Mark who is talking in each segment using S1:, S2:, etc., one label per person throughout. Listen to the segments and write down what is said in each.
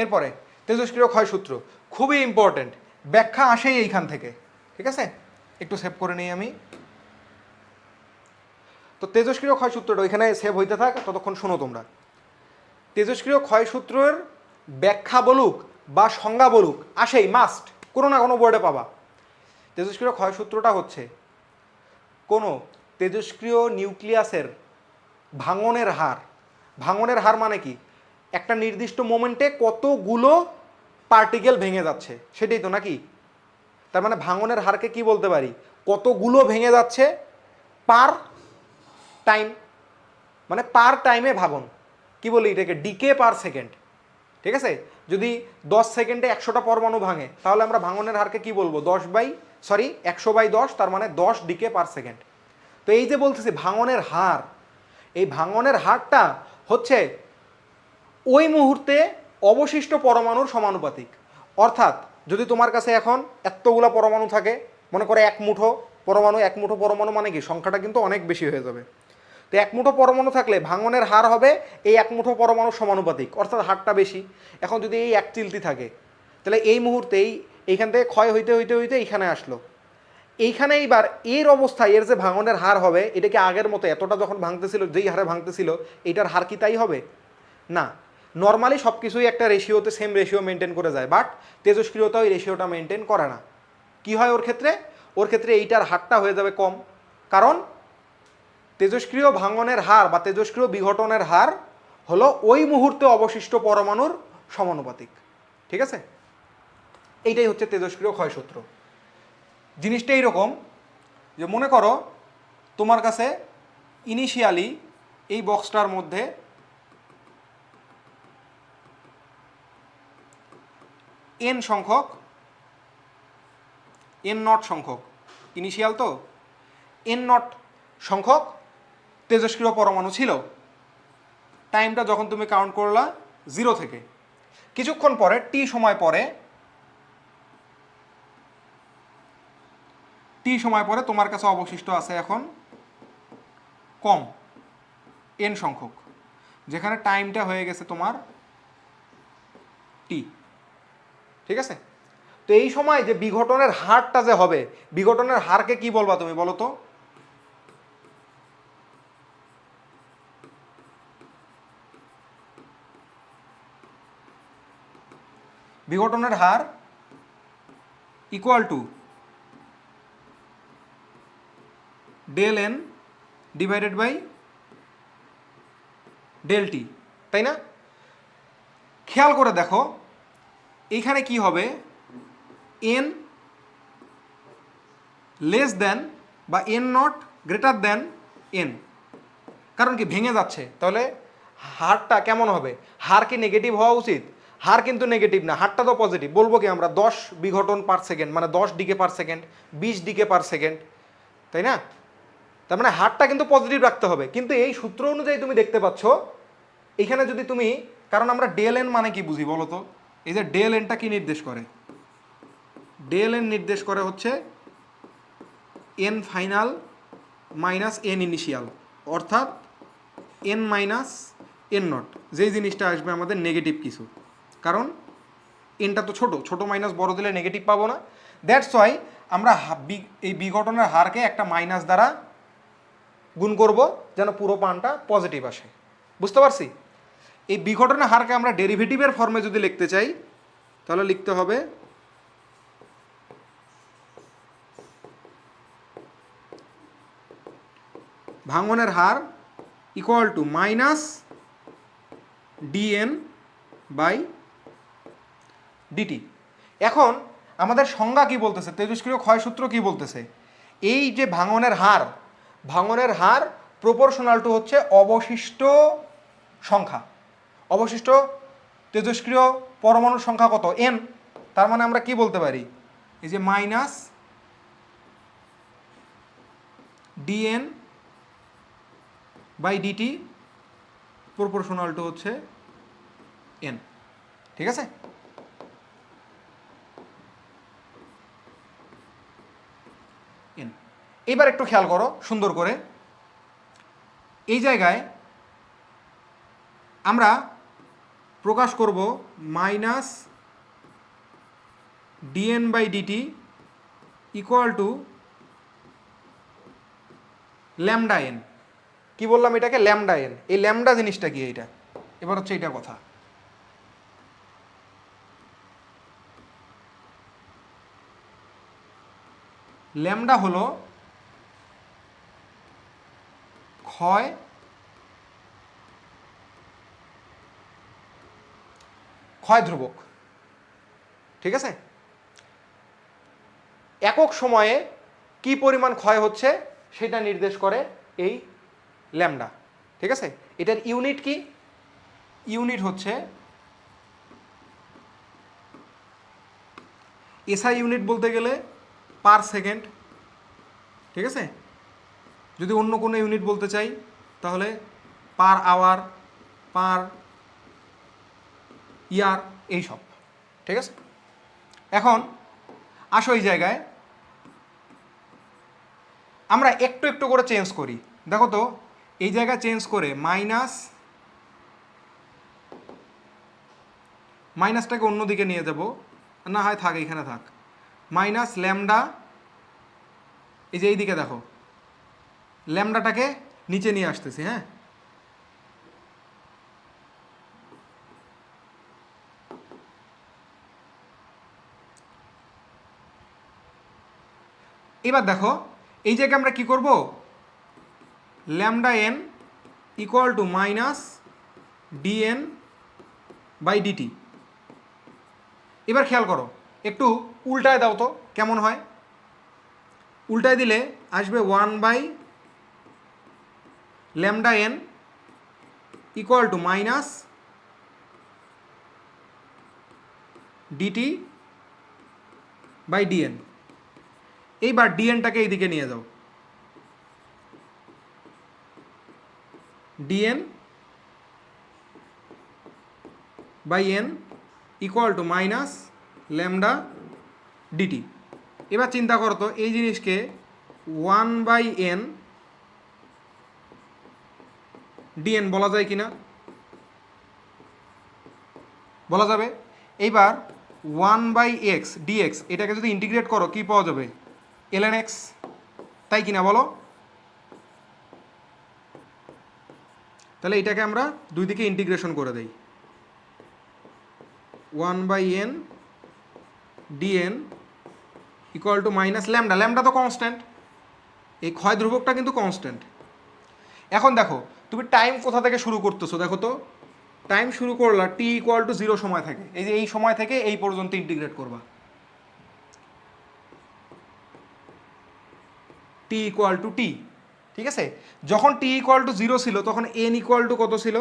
S1: এরপরে তেজস্ক্রিয় ক্ষয়সূত্র খুবই ইম্পর্টেন্ট, ব্যাখ্যা আসেই এইখান থেকে, ঠিক আছে? একটু সেভ করে নিই আমি। তো তেজস্ক্রিয় ক্ষয়সূত্রটা ওইখানে সেভ হইতে থাক, ততক্ষণ শোনো তোমরা। তেজস্ক্রিয় ক্ষয়সূত্রের ব্যাখ্যা বলুক বা সংজ্ঞা বলুক, আসেই মাস্ট, কোনো না কোনো বোর্ডে পাবা। তেজস্ক্রিয় ক্ষয়সূত্রটা হচ্ছে কোনো তেজস্ক্রিয় নিউক্লিয়াসের ভাঙনের হার। ভাঙনের হার মানে কি? একটা নির্দিষ্ট মোমেন্টে কতগুলো পার্টিকেল ভেঙে যাচ্ছে, সেটাই তো নাকি? তার মানে ভাঙনের হারকে কি বলতে পারি? কতগুলো ভেঙে যাচ্ছে পার টাইম, মানে পার টাইমে ভাঙন। কি বলি এটাকে? ডিকে পার সেকেন্ড, ঠিক আছে? যদি 10 সেকেন্ডে 100টা পরমাণু ভাঙে, তাহলে আমরা ভাঙনের হারকে কি বলবো? 100/10, তার মানে 10 ডিকে পার সেকেন্ড। তো এই যে বলতেছি ভাঙনের হার, এই ভাঙনের হারটা হচ্ছে ওই মুহূর্তে অবশিষ্ট পরমাণুর সমানুপাতিক। অর্থাৎ যদি তোমার কাছে এখন এতগুলো পরমাণু থাকে, মনে করে এক মুঠো পরমাণু মানে কি? সংখ্যাটা কিন্তু অনেক বেশি হয়ে যাবে। তো এক মুঠো পরমাণু থাকলে ভাঙনের হার হবে এই এক মুঠো পরমাণুর সমানুপাতিক, অর্থাৎ হারটা বেশি। এখন যদি এই এক চিলতি থাকে, তাহলে এই মুহূর্তেই এইখান থেকে ক্ষয় হইতে হইতে হইতে এইখানে আসলো। এইখানে এইবার এর অবস্থায় এর যে ভাঙনের হার হবে, এটা কি আগের মতো এতটা যখন ভাঙতেছিল যেই হারে ভাঙতেছিল এইটার হার কি তাই হবে? না। নর্মালি সব কিছুই একটা রেশিওতে সেম রেশিও মেনটেন করে যায়, বাট তেজস্ক্রিয়তা ওই রেশিওটা মেনটেন করে না। কি হয় ওর ক্ষেত্রে? ওর ক্ষেত্রে এইটার হারটা হয়ে যাবে কম, কারণ তেজস্ক্রিয় ভাঙনের হার বা তেজস্ক্রিয় বিঘটনের হার হলো ওই মুহূর্তে অবশিষ্ট পরমাণুর সমানুপাতিক, ঠিক আছে? এইটাই হচ্ছে তেজস্ক্রিয় ক্ষয়সূত্র। জিনিসটা এইরকম যে মনে করো তোমার কাছে ইনিশিয়ালি এই বক্সটার মধ্যে n সংখ্যক, n0 সংখ্যক, ইনিশিয়াল তো n0 সংখ্যক তেজস্ক্রিয় পরমাণু ছিল। টাইমটা যখন তুমি কাউন্ট করলা 0 থেকে, কিছুক্ষণ পরে সময় পরে তোমার কাছে অবশিষ্ট আছে এখন কম n সংখ্যক, যেখানে টাইমটা হয়ে গেছে তোমার t, ঠিক আছে? তো এই সময় যে বিঘটনের হারটা যে হবে, বিঘটনের হারকে কি বলবা তুমি বলো তো? বিঘটনের হার equal to del N divided by del T, তাই না? খেয়াল করে দেখো এইখানে কি হবে? এন লেস দেন বা n0 গ্রেটার দেন n, কারণ কি ভেঙে যাচ্ছে, তাহলে হারটা কেমন হবে? হার কি নেগেটিভ হওয়া উচিত? হার কিন্তু নেগেটিভ না, হারটা তো পজিটিভ। বলবো কি আমরা 10 বিঘটন পার সেকেন্ড, মানে 10 decay per second, 20 decay per second, তাই না? তার মানে হারটা কিন্তু পজিটিভ রাখতে হবে। কিন্তু এই সূত্র অনুযায়ী তুমি দেখতে পাচ্ছ এইখানে যদি তুমি, কারণ আমরা ডেল এন মানে কি বুঝি বলো তো? এই যে ডেল এনটা কি নির্দেশ করে? ডেল এন নির্দেশ করে হচ্ছে N final minus N initial, অর্থাৎ এন মাইনাস এন নট, যেই জিনিসটা আসবে আমাদের নেগেটিভ কিছু, কারণ এনটা তো ছোট মাইনাস বড় দিলে নেগেটিভ পাবো না। দ্যাটস ওয়াই আমরা এই বিঘটনের হারকে একটা মাইনাস দ্বারা গুণ করব যেন পুরো পানটা পজিটিভ আসে। বুঝতে পারছি? এই বিঘটনের হারকে আমরা ডেরিভেটিভের ফর্মে যদি লিখতে চাই, তাহলে লিখতে হবে ভাঙনের হার equal to minus DNA by DT. এখন আমাদের সংজ্ঞা কি বলতেছে? তেজস্ক্রিয় ক্ষয়সূত্র কি বলতেছে? এই যে ভাঙনের হার প্রপোর্শনাল টু হচ্ছে অবশিষ্ট সংখ্যা। অবশিষ্ট তেজস্ক্রিয় পরমাণুর সংখ্যা কত? n। তার মানে আমরা কি বলতে পারি? এই যে minus DNA by dt proportional to হচ্ছে n, ঠিক আছে? n। এবার একটু খেয়াল করো সুন্দর করে, এই জায়গায় আমরা প্রকাশ করব minus DNA by dt equal to lambda N. কি বললাম এটাকে? Lambda N. এই ল্যামডা জিনিসটা কি এইটা? এবার হচ্ছে এটা কথা। ল্যামডা হলো ক্ষয় ধ্রুবক, ঠিক আছে? একক সময়ে কি পরিমাণ ক্ষয় হচ্ছে সেটা নির্দেশ করে এই ল্যামডা, ঠিক আছে? এটার ইউনিট কি? ইউনিট হচ্ছে এসআই ইউনিট বলতে গেলে পার সেকেন্ড, ঠিক আছে? যদি অন্য কোনো ইউনিট বলতে চাই তাহলে পার আওয়ার, পার ইয়ার, এইসব, ঠিক আছে? এখন আসো এই জায়গায় আমরা একটু একটু করে চেঞ্জ করি। দেখো তো এই জায়গায় চেঞ্জ করে মাইনাসটাকে অন্যদিকে নিয়ে যাব, না হয় থাক, এইখানে থাক। মাইনাস ল্যামডা, এই যে এইদিকে দেখো ল্যামডাটাকে নিচে নিয়ে আসতেছি, হ্যাঁ? এবার দেখো এই জায়গায় আমরা কি করব? Lambda N equal to minus DNA by dt. এবার খেয়াল করো, একটু উল্টায় দাও তো কেমন হয়। উল্টায় দিলে আসবে 1 by lambda N equal to minus dt by dN. এইবার ডিএনটাকে এইদিকে নিয়ে যাও, dN by N equal to minus lambda dt. এবার চিন্তা করো তো এই জিনিসকে 1/n ডিএন বলা যায় কি না? বলা যাবে। এইবার 1/x dx এটাকে যদি ইন্টিগ্রেট করো কি পাওয়া যাবে? ln x, তাই কিনা বলো? তাহলে এটাকে আমরা দুই দিকে ইন্টিগ্রেশন করে দেই। 1/n dn equal to minus lambda. Lambda তো কনস্ট্যান্ট, এই ক্ষয় ধ্রুবকটা কিন্তু কনস্ট্যান্ট। এখন দেখো তুমি টাইম কোথা থেকে শুরু করতেছো, দেখো তো টাইম শুরু করলা t ইকুয়াল টু 0 সময় থেকে। এই যে এই সময় থেকে এই পর্যন্ত ইন্টিগ্রেট করবা, t ইকুয়াল টু t, ঠিক আছে? যখন t ইকুয়াল টু 0 ছিল তখন n ইকুয়াল টু কত ছিল?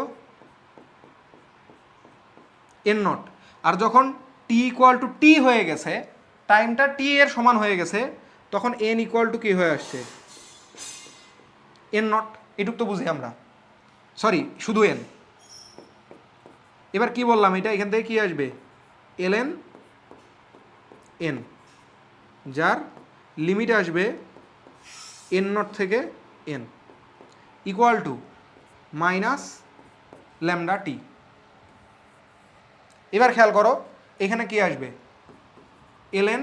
S1: n not. আর যখন t ইকুয়াল টু t হয়ে গেছে, টাইমটা t এর সমান হয়ে গেছে, তখন n ইকুয়াল টু কি হয়ে আসছে? n nought. এটুক তো বুঝি আমরা, সরি শুধু n। এবার কি বললাম, এটা এখান থেকে কি আসবে? ln n, যার লিমিট আসবে n নট থেকে n equal to minus lambda T. এবার খেয়াল করো এখানে কি আসবে? ln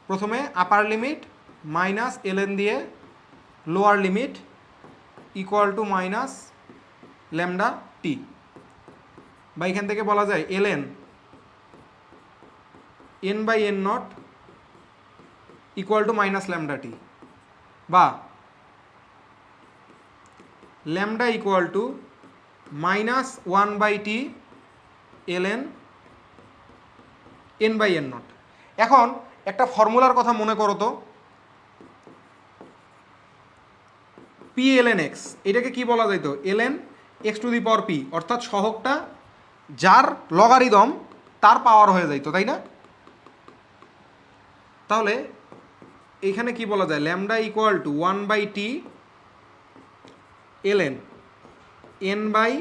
S1: প্রথমে আপার লিমিট মাইনাস ln দিয়ে lower limit equal to minus lambda T, বা এখান থেকে বলা যায় ln n by n nought equal to minus lambda T, বা lambda equal to minus 1/t ln n by n nought. এখন একটা ফর্মুলার কথা মনে করো তো, p ln x, এটাকে কি বলা যাইতো? ln x two the power p, অর্থাৎ সহগটা যার লগারিদম তার পাওয়ার হয়ে যাইতো, তাই না? তাহলে এইখানে কি বলা যায়? Lambda equal to 1/t ln n by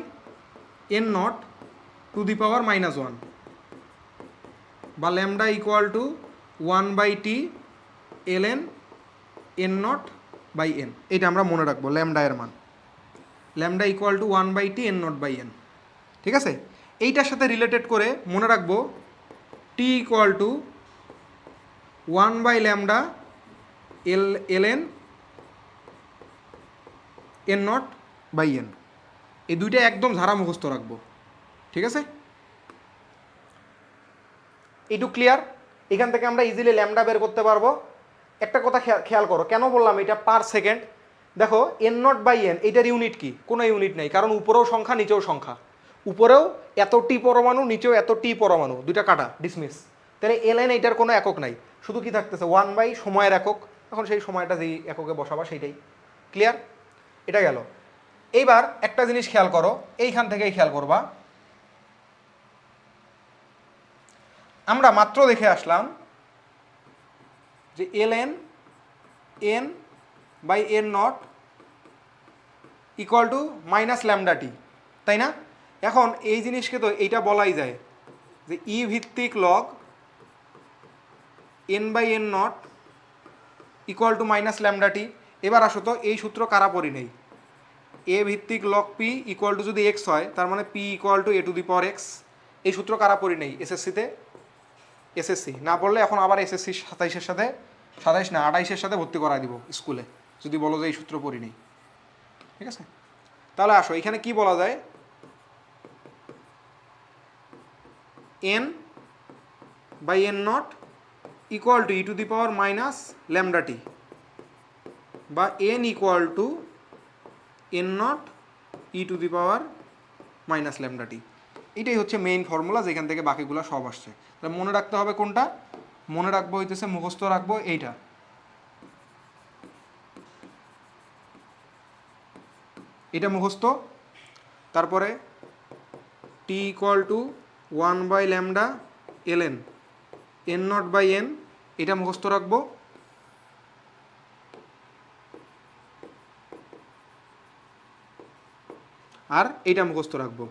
S1: n nought to the power -1, বা lambda equal to 1/t ln n nought by n। এটা আমরা মনে রাখবো ল্যামডা এর মান, lambda equal to 1/t n nought by n, ঠিক আছে? এইটার সাথে রিলেটেড করে মনে রাখবো টি ইকুয়াল টু 1/λ ln n0/n। এই দুইটা একদম ধারা মুখস্থ রাখবো, ঠিক আছে? এইটুকু ক্লিয়ার? এখান থেকে আমরা ইজিলি ল্যামডা বের করতে পারবো। একটা কথা খেয়াল করো, কেন বললাম এটা পার সেকেন্ড? দেখো n0/n এইটার ইউনিট কি? কোনো ইউনিট নেই, কারণ উপরেও সংখ্যা নিচেও সংখ্যা। উপরেও এত টি পরমাণু, নিচেও এত টি পরমাণু, দুইটা কাটা ডিসমিস। তাহলে ln এইটার কোনো একক নাই, শুধু কি থাকতেছে 1/ সময়ের একক। এখন সেই সময়টা যেই এককে বসাবা সেইটাই। ক্লিয়ার? এটা গেল। এইবার একটা জিনিস খেয়াল করো, এইখান থেকেই খেয়াল করবা, আমরা মাত্র দেখে আসলাম যে ln n/n0 equal to -λt, তাই না? এখন এই জিনিসকে তো এইটা বলাই যায় যে ই ভিত্তিক log n/n0 equal to -λt। এবার আসো তো, এই সূত্র কারা পড়ি নেই? এ ভিত্তিক লগ পি ইকুয়াল টু যদি এক্স হয়, তার মানে P equal to a⁴ x। এই সূত্র কারা পড়ি নেই এসএসসিতে? এসএসসি না পড়লে এখন আবার এসএসসি 27-এর সাথে, 27 না 28-এর সাথে ভর্তি করাই দিব স্কুলে, যদি বলো যে এই সূত্র পড়ি নেই, ঠিক আছে? তাহলে আসো, এখানে কি বলা যায়? n/n0 equal to e⁻ -λt বা n equal two n0 e⁻ -λt। এটাই হচ্ছে মেইন ফর্মুলা, যেখান থেকে বাকিগুলো সব আসছে। তাহলে মনে রাখতে হবে কোনটা? মনে রাখবো হইতেছে, মুখস্থ রাখবো এইটা, এটা মুখস্থ। তারপরে টি ইকুয়াল টু 1/λ ln n0/n, এটা মুখস্থ রাখবো। আর এইটা মুখস্থ রাখবো,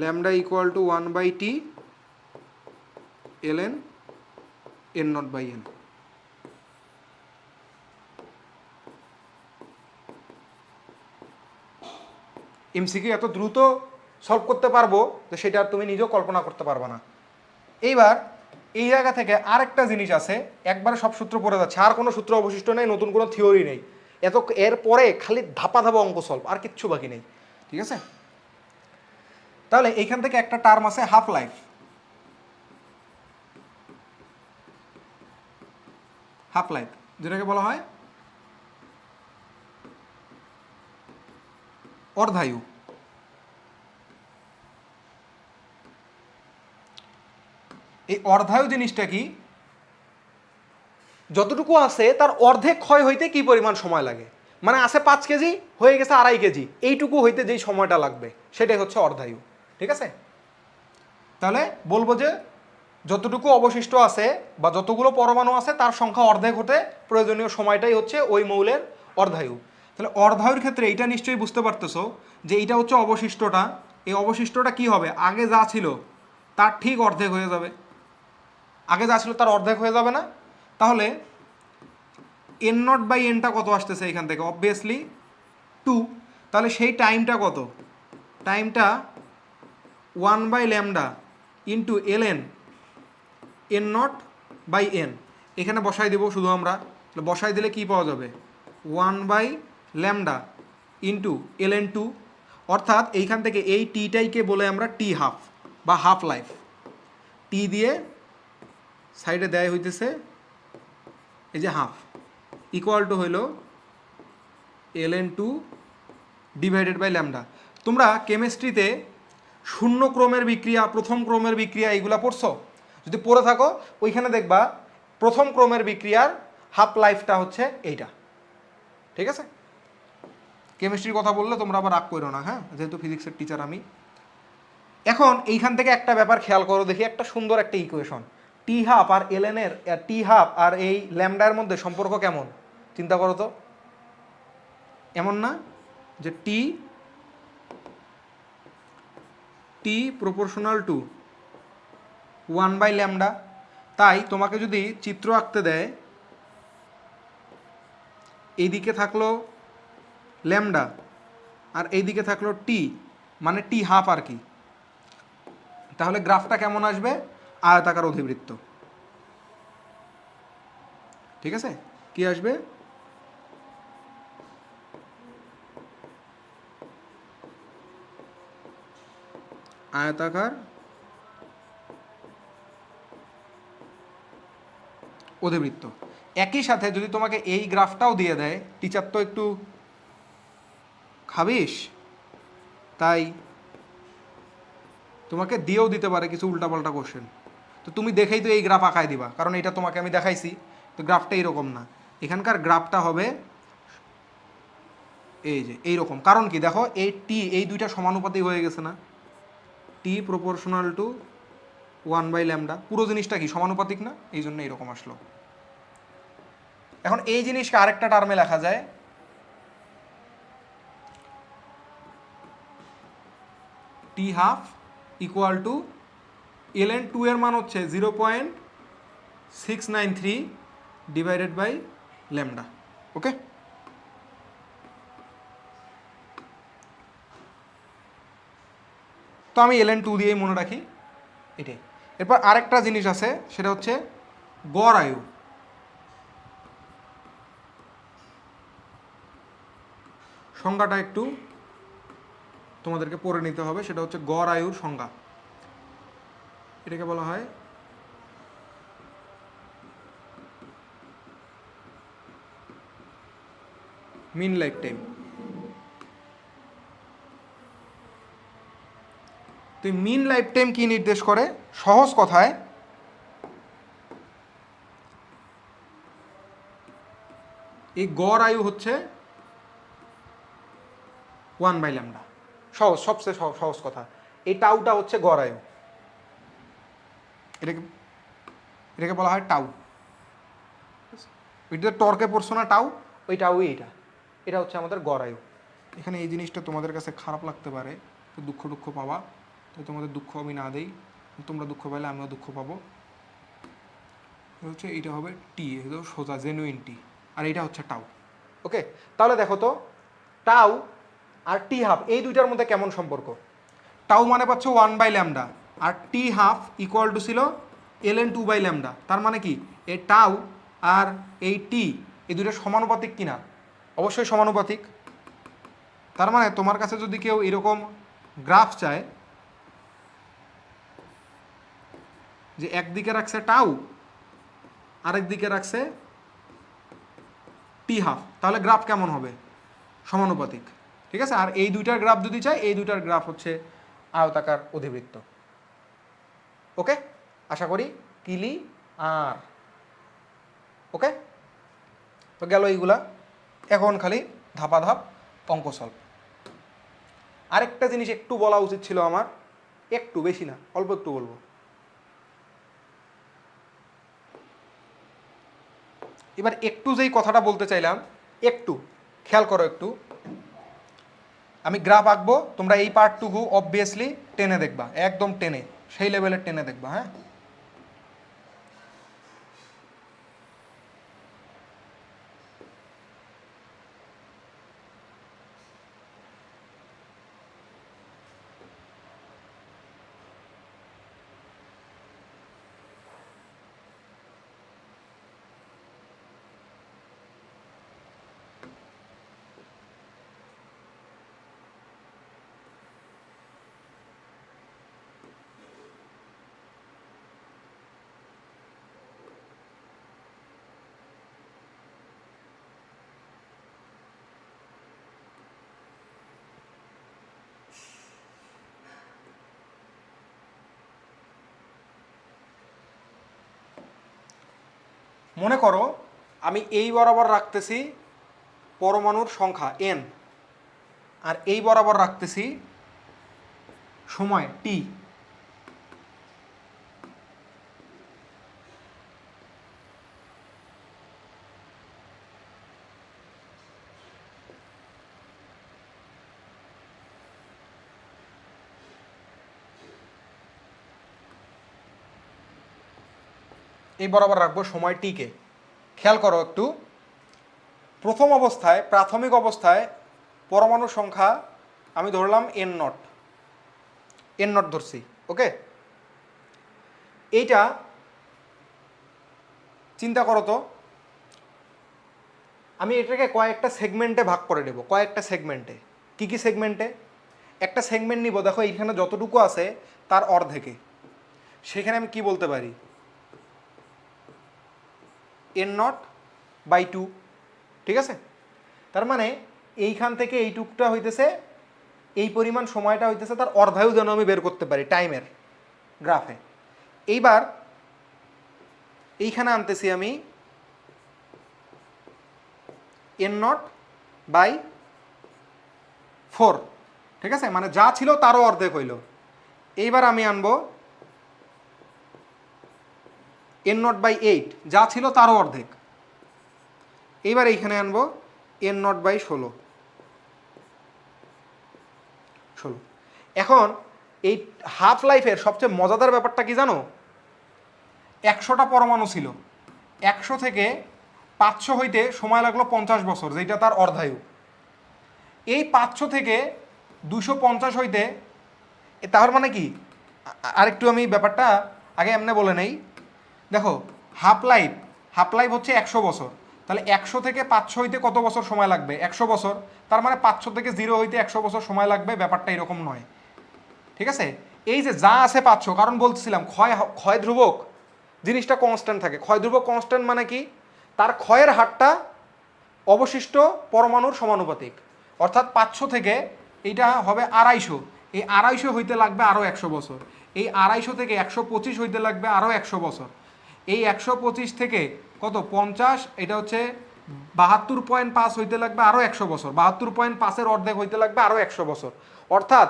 S1: lambda equal to 1/t ln n0/n। MCQ এত দ্রুত সলভ করতে পারবো যে সেটা তুমি নিজেও কল্পনা করতে পারবে না। এইবার এই জায়গা থেকে আরেকটা জিনিস আছে, একবারে সব সূত্র পড়ে যাচ্ছে, আর কোনো সূত্র অবশিষ্ট নেই, নতুন কোনো থিওরি নেই। এরপরে খালি ধাপা ধাপা অঙ্ক সলভ, আর কিচ্ছু বাকি নেই, ঠিক আছে? তাহলে এইখান থেকে একটা টার্ম আছে হাফ লাইফ। হাফ লাইফ যেটাকে বলা হয় অর্ধায়ু। এই অর্ধায়ু জিনিসটা কি? যতটুকু আছে তার অর্ধেক ক্ষয় হইতে কি পরিমাণ সময় লাগে, মানে আছে 5 কেজি, হয়ে গেছে 2.5 কেজি, এইটুকু হইতে যেই সময়টা লাগবে সেটাই হচ্ছে অর্ধায়ু, ঠিক আছে? তাহলে বলবো যে যতটুকু অবশিষ্ট আছে বা যতগুলো পরমাণু আছে তার সংখ্যা অর্ধেক হতে প্রয়োজনীয় সময়টাই হচ্ছে ওই মৌলের অর্ধায়ু। তাহলে অর্ধায়ুর ক্ষেত্রে এইটা নিশ্চয়ই বুঝতে পারতেছো যে এইটা হচ্ছে অবশিষ্টটা। এই অবশিষ্টটা কি হবে? আগে যা ছিল তার ঠিক অর্ধেক হয়ে যাবে। আগে যা ছিল তার অর্ধেক হয়ে যাবে না? তাহলে n0/nটা কত আসতেছে এখান থেকে? অবভিয়াসলি 2। তাহলে সেই টাইমটা কত? টাইমটা 1/λ ইন্টু ln n0/n। এখানে বসাই দেবো শুধু আমরা, বসাই দিলে কি পাওয়া যাবে? 1/λ ইন্টু ln2। অর্থাৎ এইখান থেকে এই টিটাইকে বলে আমরা টি হাফ বা হাফ লাইফ। টি দিয়ে সাইডে দেয় হইতেছে এই যে হাফ, ইকুয়াল টু হইল ln2 ডিভাইডেড বাই ল্যামডা। তোমরা কেমিস্ট্রিতে শূন্য ক্রমের বিক্রিয়া, প্রথম ক্রমের বিক্রিয়া এইগুলা পড়ছো? যদি পড়ে থাকো ওইখানে দেখবা প্রথম ক্রমের বিক্রিয়ার হাফ লাইফটা হচ্ছে এইটা, ঠিক আছে? কেমিস্ট্রির কথা বললে তোমরা আবার রাগ করো না, হ্যাঁ, যেহেতু ফিজিক্সের টিচার আমি। এখন এইখান থেকে একটা ব্যাপার খেয়াল করো দেখি, একটা সুন্দর একটা ইকুয়েশন, টি হাফ আর ln এর, টি হাফ আর এই ল্যামডার মধ্যে সম্পর্ক কেমন চিন্তা করো তো। এমন না যে টি প্রপোর্শনাল টু 1/λ? তাই তোমাকে যদি চিত্র আঁকতে দেয়, এইদিকে থাকলো ল্যামডা আর এইদিকে থাকলো টি, মানে টি হাফ আর কি, তাহলে গ্রাফটা কেমন আসবে? আয়তাকার অধিবৃত্ত। ঠিক আছে, কি আসবে? আয়তাকার অধিবৃত্ত। একই সাথে যদি তোমাকে এই গ্রাফটাও দিয়ে দেয়, টিচার তো একটু খাবিস, তাই তোমাকে দিয়েও দিতে পারে কিছু উল্টাপাল্টা কোশ্চেন। তো তুমি দেখেই তো এই গ্রাফ আঁকায় দিবা, কারণ এটা তোমাকে আমি দেখাইছি। তো গ্রাফটা এইরকম না, এখানকার গ্রাফটা হবে এই যে এইরকম। কারণ কি দেখো, এই টি এই দুইটা সমানুপাতিক হয়ে গেছে না, টি প্রপোর্শনাল টু 1/λ, পুরো জিনিসটা কি সমানুপাতিক না, এই জন্য এইরকম আসলো। এখন এই জিনিসকে আরেকটা টার্মে লেখা যায়, টি হাফ ইকুয়াল টু ln 2 এর মান হচ্ছে 0.693 ডিভাইডেড বাই ল্যামডা। ওকে, তো আমি ln 2 দিয়েই মনে রাখি এটাই। এরপর আরেকটা জিনিস আছে, সেটা হচ্ছে গড় আয়ু। সংজ্ঞাটা একটু তোমাদেরকে পড়ে নিতে হবে, সেটা হচ্ছে গড় আয়ুর সংজ্ঞা। এটাকে বলা হয় মিন লাইফ টাইম। তো মিন লাইফ টাইম কি নির্দেশ করে? সহজ কথায় এই গড় আয়ু হচ্ছে 1/λ। সহজ, সবচেয়ে সহজ কথা, এই টাউটা হচ্ছে গড় আয়ু। এটাকে এটাকে বলা হয় টাউ। ওইটা টর্কে পড়ছো না টাউ, ওই টাউই এটা। এটা হচ্ছে আমাদের গড় আয়ু। এখানে এই জিনিসটা তোমাদের কাছে খারাপ লাগতে পারে, তো দুঃখ পাবা, তো তোমাদের দুঃখ আমি না দেই, তোমরা দুঃখ পাইলে আমিও দুঃখ পাবো। হচ্ছে এইটা হবে টি, সোজা জেনুইন টি, আর এইটা হচ্ছে টাউ। ওকে, তাহলে দেখো তো টাউ আর টি হাফ এই দুইটার মধ্যে কেমন সম্পর্ক? টাউ মানে পাচ্ছ 1/λ, আর টি হাফ ইকুয়াল টু ছিল ln 2/λ। তার মানে কি এই টাউ আর এই টি এই দুইটা সমানুপাতিক কিনা? অবশ্যই সমানুপাতিক। তার মানে তোমার কাছে যদি কেউ এরকম গ্রাফ চায় যে একদিকে রাখছে টাউ, আরেক দিকে রাখছে টি হাফ, তাহলে গ্রাফ কেমন হবে? সমানুপাতিক। ঠিক আছে, আর এই দুইটার গ্রাফ যদি চাই, এই দুইটার গ্রাফ হচ্ছে আয়তাকার অধিবৃত্ত। ওকে, আশা করি ক্লিয়ার। ওকে, তো গেল এইগুলা। এখন খালি ধাপাধাপ অঙ্ক সলভ। আরেকটা জিনিস একটু বলা উচিত ছিল আমার, একটু, বেশি না, অল্প একটু বলবো। এবার একটু যেই কথাটা বলতে চাইলাম, একটু খেয়াল করো। একটু আমি গ্রাফ আঁকবো, তোমরা এই পার্টটুকু অবভিয়াসলি টেনে দেখবা, একদম টেনে, সেই লেভেলের টেনে দেখবা। হ্যাঁ, মনে করো আমি এই বরাবর রাখতেছি পরমাণুর সংখ্যা n, আর এই বরাবর রাখতেছি সময় t। এই বরাবর রাখবো সময় টিকে। খেয়াল করো একটু, প্রথম অবস্থায়, প্রাথমিক অবস্থায় পরমাণুর সংখ্যা আমি ধরলাম n0 ধরছি। ওকে, এইটা চিন্তা করো তো, আমি এটাকে কয়েকটা সেগমেন্টে ভাগ করে দেবো, কয়েকটা সেগমেন্টে। কি কি সেগমেন্টে? একটা সেগমেন্ট নিব, দেখো এইখানে যতটুকু আছে তার অর্ধেকে, সেখানে আমি কি বলতে পারি, n0/2, ঠিক আছে? তার মানে এইখান থেকে এইটুকটা হইতেছে, এই পরিমাণ সময়টা হইতেছে তার অর্ধায়ু যেন আমি বের করতে পারি টাইমের গ্রাফে। এইবার এইখানে আনতেছি আমি n0/4, ঠিক আছে? মানে যা ছিল তারও অর্ধেক হইল। এইবার আমি আনবো n0/8, যা ছিল তারও অর্ধেক। এইবার এইখানে আনবো n0/16। এখন এই হাফ লাইফের সবচেয়ে মজাদার ব্যাপারটা কি জানো? 100টা পরমাণু ছিল, 100 থেকে 500 হইতে সময় লাগলো 50 বছর, যেটা তার অর্ধায়ু। এই 500 থেকে 250 হইতে, তার মানে কি, আরেকটু আমি ব্যাপারটা আগে এমনি বলে নেই। দেখো হাফ লাইফ হচ্ছে 100 বছর, তাহলে 100 থেকে 500 হইতে কত বছর সময় লাগবে? 100 বছর। তার মানে 500 থেকে 0 হইতে 100 বছর সময় লাগবে, ব্যাপারটা এরকম নয়, ঠিক আছে? এই যে যা আছে 500, কারণ বলছিলাম ক্ষয় ধ্রুবক জিনিসটা কনস্ট্যান্ট থাকে। ক্ষয় ধ্রুবক কনস্ট্যান্ট মানে কি? তার ক্ষয়ের হারটা অবশিষ্ট পরমাণুর সমানুপাতিক। অর্থাৎ 500 থেকে এইটা হবে 250, এই 250 হইতে লাগবে আরও 100 বছর। এই 250 থেকে 125 হইতে লাগবে আরও 100 বছর। এই 125 থেকে কত 50, এটা হচ্ছে 72.5 হইতে লাগবে আরও 100 বছর। 72.5-এর অর্ধেক হইতে লাগবে আরও 100 বছর। অর্থাৎ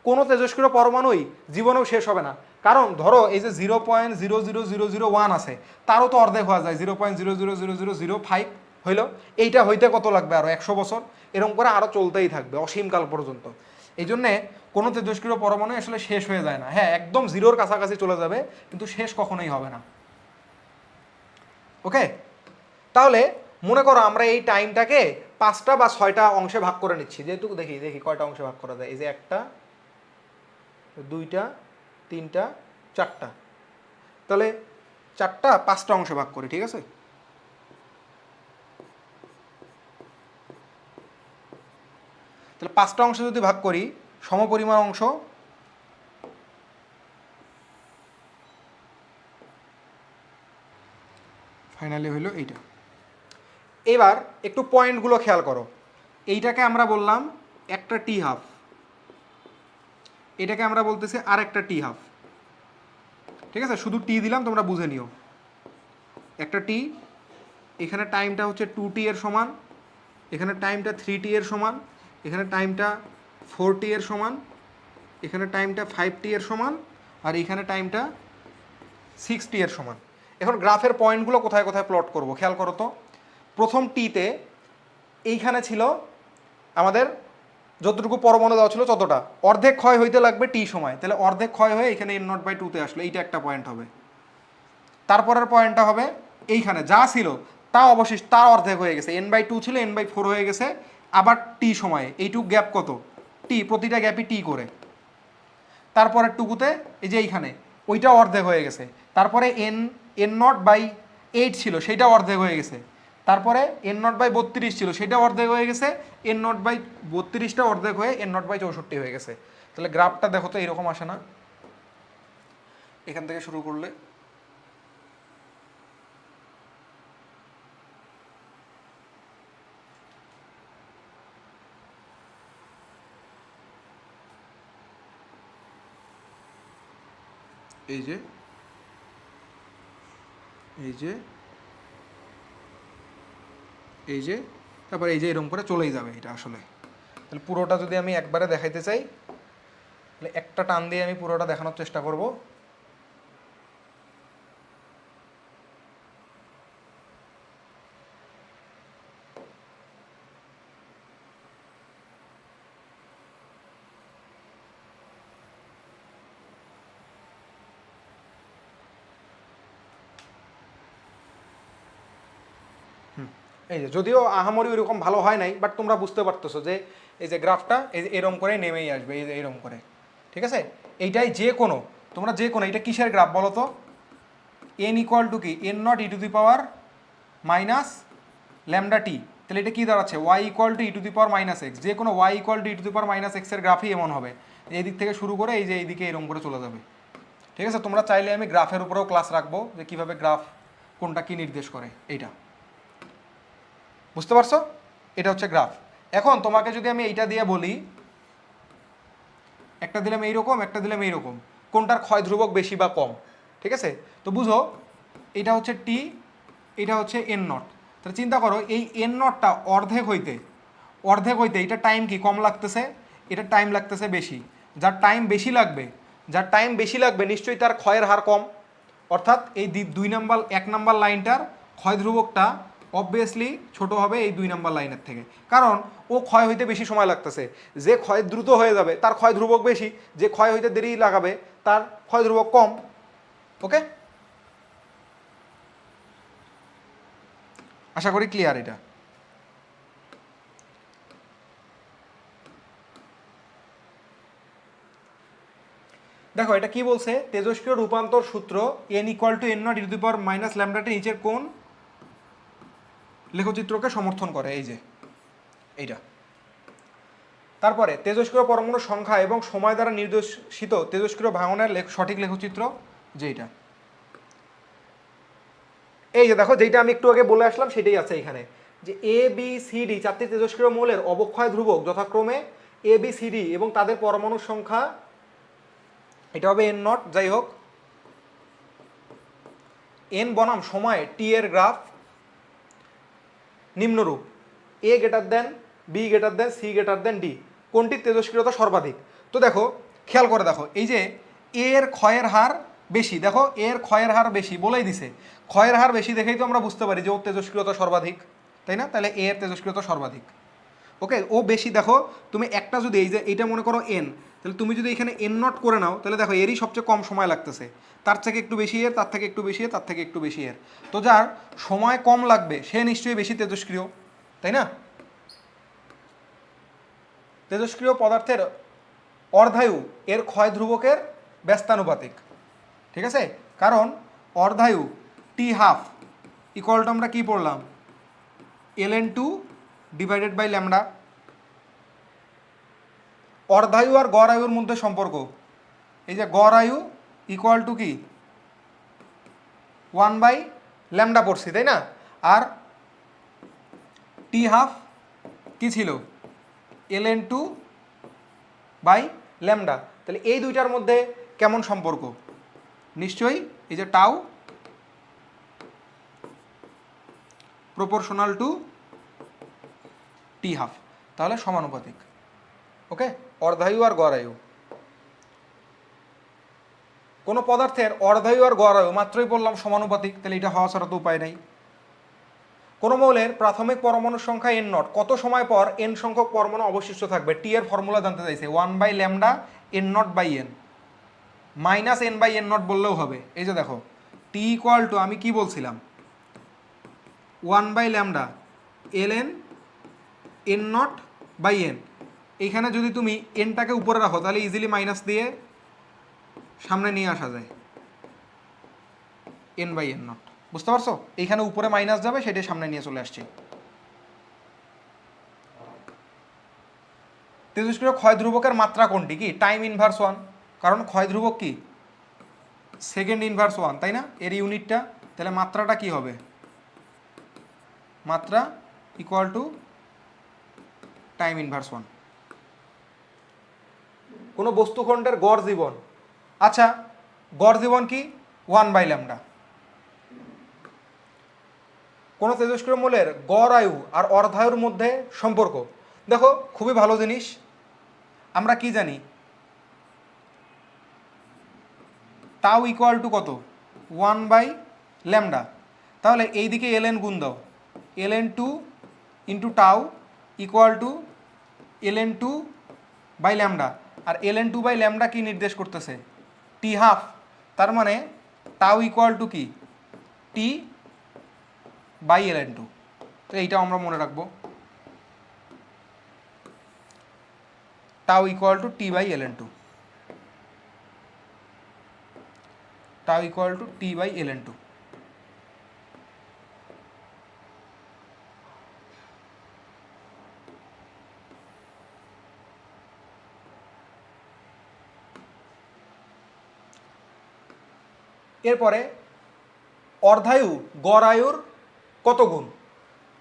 S1: কোনো তেজস্ক্রিয় পরমাণুই জীবনেও শেষ হবে না। কারণ ধরো এই যে 0.00001 আছে, তারও তো অর্ধেক হওয়া যায়, 0.0000005 হইল। এইটা হইতে কত লাগবে? আরও 100 বছর। এরকম করে আরও চলতেই থাকবে অসীমকাল পর্যন্ত। এই জন্যে কোনো তেজস্ক্রিয় পরমাণু আসলে শেষ হয়ে যায় না। হ্যাঁ, একদম জিরোর কাছাকাছি চলে যাবে, কিন্তু শেষ কখনোই হবে না। ওকে, তাহলে মনে করো আমরা এই টাইমটাকে 5টা বা 6টা অংশে ভাগ করে নিচ্ছি। যেহেতু দেখি কয়টা অংশে ভাগ করা যায়। এই যে 1টা, 2টা, 3টা, 4টা, তাহলে 4টা 5টা অংশে ভাগ করি, ঠিক আছে? তাহলে 5টা অংশে যদি ভাগ করি, সমপরিমাণ অংশ ফাইনালি হইল এইটা। এবার একটু পয়েন্টগুলো খেয়াল করো। এইটাকে আমরা বললাম একটা টি হাফ, এটাকে আমরা বলতেছি আর একটা টি হাফ, ঠিক আছে? শুধু টি দিলাম, তোমরা বুঝে নিও। একটা টি, এখানে টাইমটা হচ্ছে 2t এর সমান, এখানে টাইমটা 3t এর সমান, এখানে টাইমটা 4t এর সমান, এখানে টাইমটা 5t এর সমান, আর এইখানে টাইমটা 6t এর সমান। এখন গ্রাফের পয়েন্টগুলো কোথায় কোথায় প্লট করব খেয়াল করো তো। প্রথম টিতে এইখানে ছিল আমাদের যতটুকু পরমাণু দেওয়া ছিল ততটা, অর্ধেক ক্ষয় হইতে লাগবে টি সময়, তাহলে অর্ধেক ক্ষয় হয়ে এখানে n0/2-তে আসলো, এইটা একটা পয়েন্ট হবে। তারপরের পয়েন্টটা হবে এইখানে যা ছিল তা অবশিষ্ট, তার অর্ধেক হয়ে গেছে, n/2 ছিল n/4 হয়ে গেছে, আবার টি সময়ে এইটুক গ্যাপ কত টি, প্রতিটা গ্যাপই টি করে। তারপরের টুকুতে এই যে এইখানে ওইটা অর্ধেক হয়ে গেছে। তারপরে n0/8 ছিল, সেইটা অর্ধেক হয়ে গেছে। তারপরে n0/32 ছিল, সেটা অর্ধেক হয়ে গেছে। n0/32টা অর্ধেক হয়ে n0/64 হয়ে গেছে। তাহলে গ্রাফটা দেখো তো এরকম আসে না? এখান থেকে শুরু করলে এই যে এই যে এই যে তারপর এই যে এরকম করে চলেই যাবে এটা আসলে। তাহলে পুরোটা যদি আমি একবারে দেখাইতে চাই, তাহলে একটা টান দিয়ে আমি পুরোটা দেখানোর চেষ্টা করব। এই যে যদিও আহামরি ওইরকম ভালো হয় নাই, বাট তোমরা বুঝতে পারতেছো যে এই যে গ্রাফটা এই যে এরকম করে নেমেই আসবে, এই যে এরকম করে, ঠিক আছে? এইটাই যে কোনো, তোমরা যে কোনো, এটা কিসের গ্রাফ বলো তো? এন ইকুয়াল টু কি N nought E to the power minus lambda T, তাহলে এটা কি দাঁড়াচ্ছে Y equal to E to the power minus X, যে কোনো Y equal to E to the power minus এক্সের গ্রাফই এমন হবে, এই দিক থেকে শুরু করে এই যে এইদিকে এরকম করে চলে যাবে। ঠিক আছে, তোমরা চাইলে আমি গ্রাফের উপরেও ক্লাস রাখবো যে কীভাবে গ্রাফ কোনটা কি নির্দেশ করে, এইটা বুঝতে পারছো? এটা হচ্ছে গ্রাফ। এখন তোমাকে যদি আমি এইটা দিয়ে বলি, একটা দিলাম এইরকম, একটা দিলাম এইরকম, কোনটার ক্ষয় ধ্রুবক বেশি বা কম? ঠিক আছে, তো বুঝো এটা হচ্ছে টি, এটা হচ্ছে এন নট। তাহলে চিন্তা করো এই এন নটটা অর্ধেক হইতে এটা টাইম কি কম লাগতেছে, এটা টাইম লাগতেছে বেশি। যার টাইম বেশি লাগবে নিশ্চয়ই তার ক্ষয়ের হার কম, অর্থাৎ এই 1 নাম্বার লাইনটার ক্ষয় ধ্রুবকটা অবভিয়াসলি ছোট হবে এই 2 নাম্বার লাইনের থেকে, কারণ ও ক্ষয় হইতে বেশি সময় লাগতেছে। যে ক্ষয় দ্রুত হয়ে যাবে তার ক্ষয় ধ্রুবক বেশি, যে ক্ষয় হইতে দেরি লাগাবে তার ক্ষয় ধ্রুবক কম। ওকে, আশা করি ক্লিয়ার এটা। দেখো এটা কি বলছে, তেজস্ক্রিয় রূপান্তর সূত্র N equal to N nought E to the power minus lambda T নিচের কোন লেখচিত্রকে সমর্থন করে, এই যে এইটা। তারপরে তেজস্ক্রিয় পরমাণুর সংখ্যা এবং সময় দ্বারা নির্দেশিত তেজস্ক্রিয় ভাঙনের সঠিক লেখচিত্র, যেটা এই যে দেখো, যেটা আমি একটু আগে বলে আসলাম সেটাই আছে এখানে, যে এ বি সি ডি চারটি তেজস্ক্রিয় মৌলের অবক্ষয় ধ্রুবক যথাক্রমে এ বি সি ডি এবং তাদের পরমাণুর সংখ্যা, এটা হবে এন নট। যাই হোক, এন বনাম সময় টি এর গ্রাফ নিম্নরূপ: A greater than B greater than C greater than D, কোনটির তেজস্ক্রিয়তা সর্বাধিক? তো দেখো খেয়াল করে দেখো, এই যে এর ক্ষয়ের হার বেশি, দেখো এর ক্ষয়ের হার বেশি বলেই দিছে, ক্ষয়ের হার বেশি দেখেই তো আমরা বুঝতে পারি যে ওর তেজস্ক্রিয়তা সর্বাধিক, তাই না? তাহলে এর তেজস্ক্রিয়তা সর্বাধিক। ওকে, ও বেশি। দেখো তুমি একটা যদি এই যে এইটা মনে করো এন, তাহলে তুমি যদি এখানে এন নট করে নাও, তাহলে দেখো এরই সবচেয়ে কম সময় লাগতেছে, তার থেকে একটু বেশি এর, তার থেকে একটু বেশি এর, তার থেকে একটু বেশি এর। তো যার সময় কম লাগবে সে নিশ্চয়ই বেশি তেজস্ক্রিয়, তাই না? তেজস্ক্রিয় পদার্থের অর্ধায়ু এর ক্ষয় ধ্রুবকের ব্যস্তানুপাতিক। ঠিক আছে, কারণ অর্ধায়ু টি হাফ ইকুয়াল টু আমরা কি পড়লাম L N two divided by lambda. অর্ধায়ু আর গড় আয়ুর মধ্যে সম্পর্ক, এই যে গড় আয়ু ইকুয়াল টু কি 1/λ পড়ছি, তাই না? আর টি হাফ কি ছিল L N two by lambda. তাহলে এই দুইটার মধ্যে কেমন সম্পর্ক? নিশ্চয়ই এই যে tau proportional to T half, তাহলে সমানুপাতিক। ওকে, অর্ধায়ু আর গড় আয়ু। কোনো পদার্থের অর্ধায়ু আর গড় আয়ু মাত্রই বললাম সমানুপাতিক, তাহলে এটা হওয়া ছাড়া তো উপায় নাই। কোনো মৌলের প্রাথমিক পরমাণুর সংখ্যা এন নট, কত সময় পর এন সংখ্যক পরমাণু অবশিষ্ট থাকবে? টি এর ফর্মুলা জানতে চাইছে, 1/λ N nought by N, minus N by N nought বললেও হবে। এই যে দেখো টি ইকুয়াল টু আমি কি বলছিলাম 1/λ L N N nought by N. এইখানে যদি তুমি এনটাকে উপরে রাখো তাহলে ইজিলি মাইনাস দিয়ে সামনে নিয়ে আসা যায় এন বাই এন নট, বুঝতে পারছো? এইখানে উপরে মাইনাস যাবে, সেটাই সামনে নিয়ে চলে আসছে। তেজস্ক্রিয় ক্ষয় ধ্রুবকের মাত্রা কোনটি? কি টাইম ইনভার্স 1, কারণ ক্ষয় ধ্রুবক কি সেকেন্ড ইনভার্স 1, তাই না? এর ইউনিটটা, তাহলে মাত্রাটা কি হবে? মাত্রা ইকুয়াল টু টাইম ইনভার্স 1। কোনো বস্তুখণ্ডের গড় জীবন, আচ্ছা গড় জীবন কি 1/λ। কোনো তেজস্ক্রিয় মৌলের গড় আয়ু আর অর্ধায়ুর মধ্যে সম্পর্ক, দেখো খুবই ভালো জিনিস। আমরা কি জানি টাউ ইকুয়াল টু কত 1/λ, তাহলে এইদিকে এল এন গুণ দাও, L N two into tau equal to L N two by lambda. আর L N two by lambda কি নির্দেশ করতেছে? টি হাফ, তার মানে টাউ ইকুয়াল টু কি t by l N two. তো এইটা আমরা মনে রাখবো, tau equal to T by l N two. Tau equal to T by ln2। এরপরে অর্ধায়ু গড় আয়ুর কত গুণ?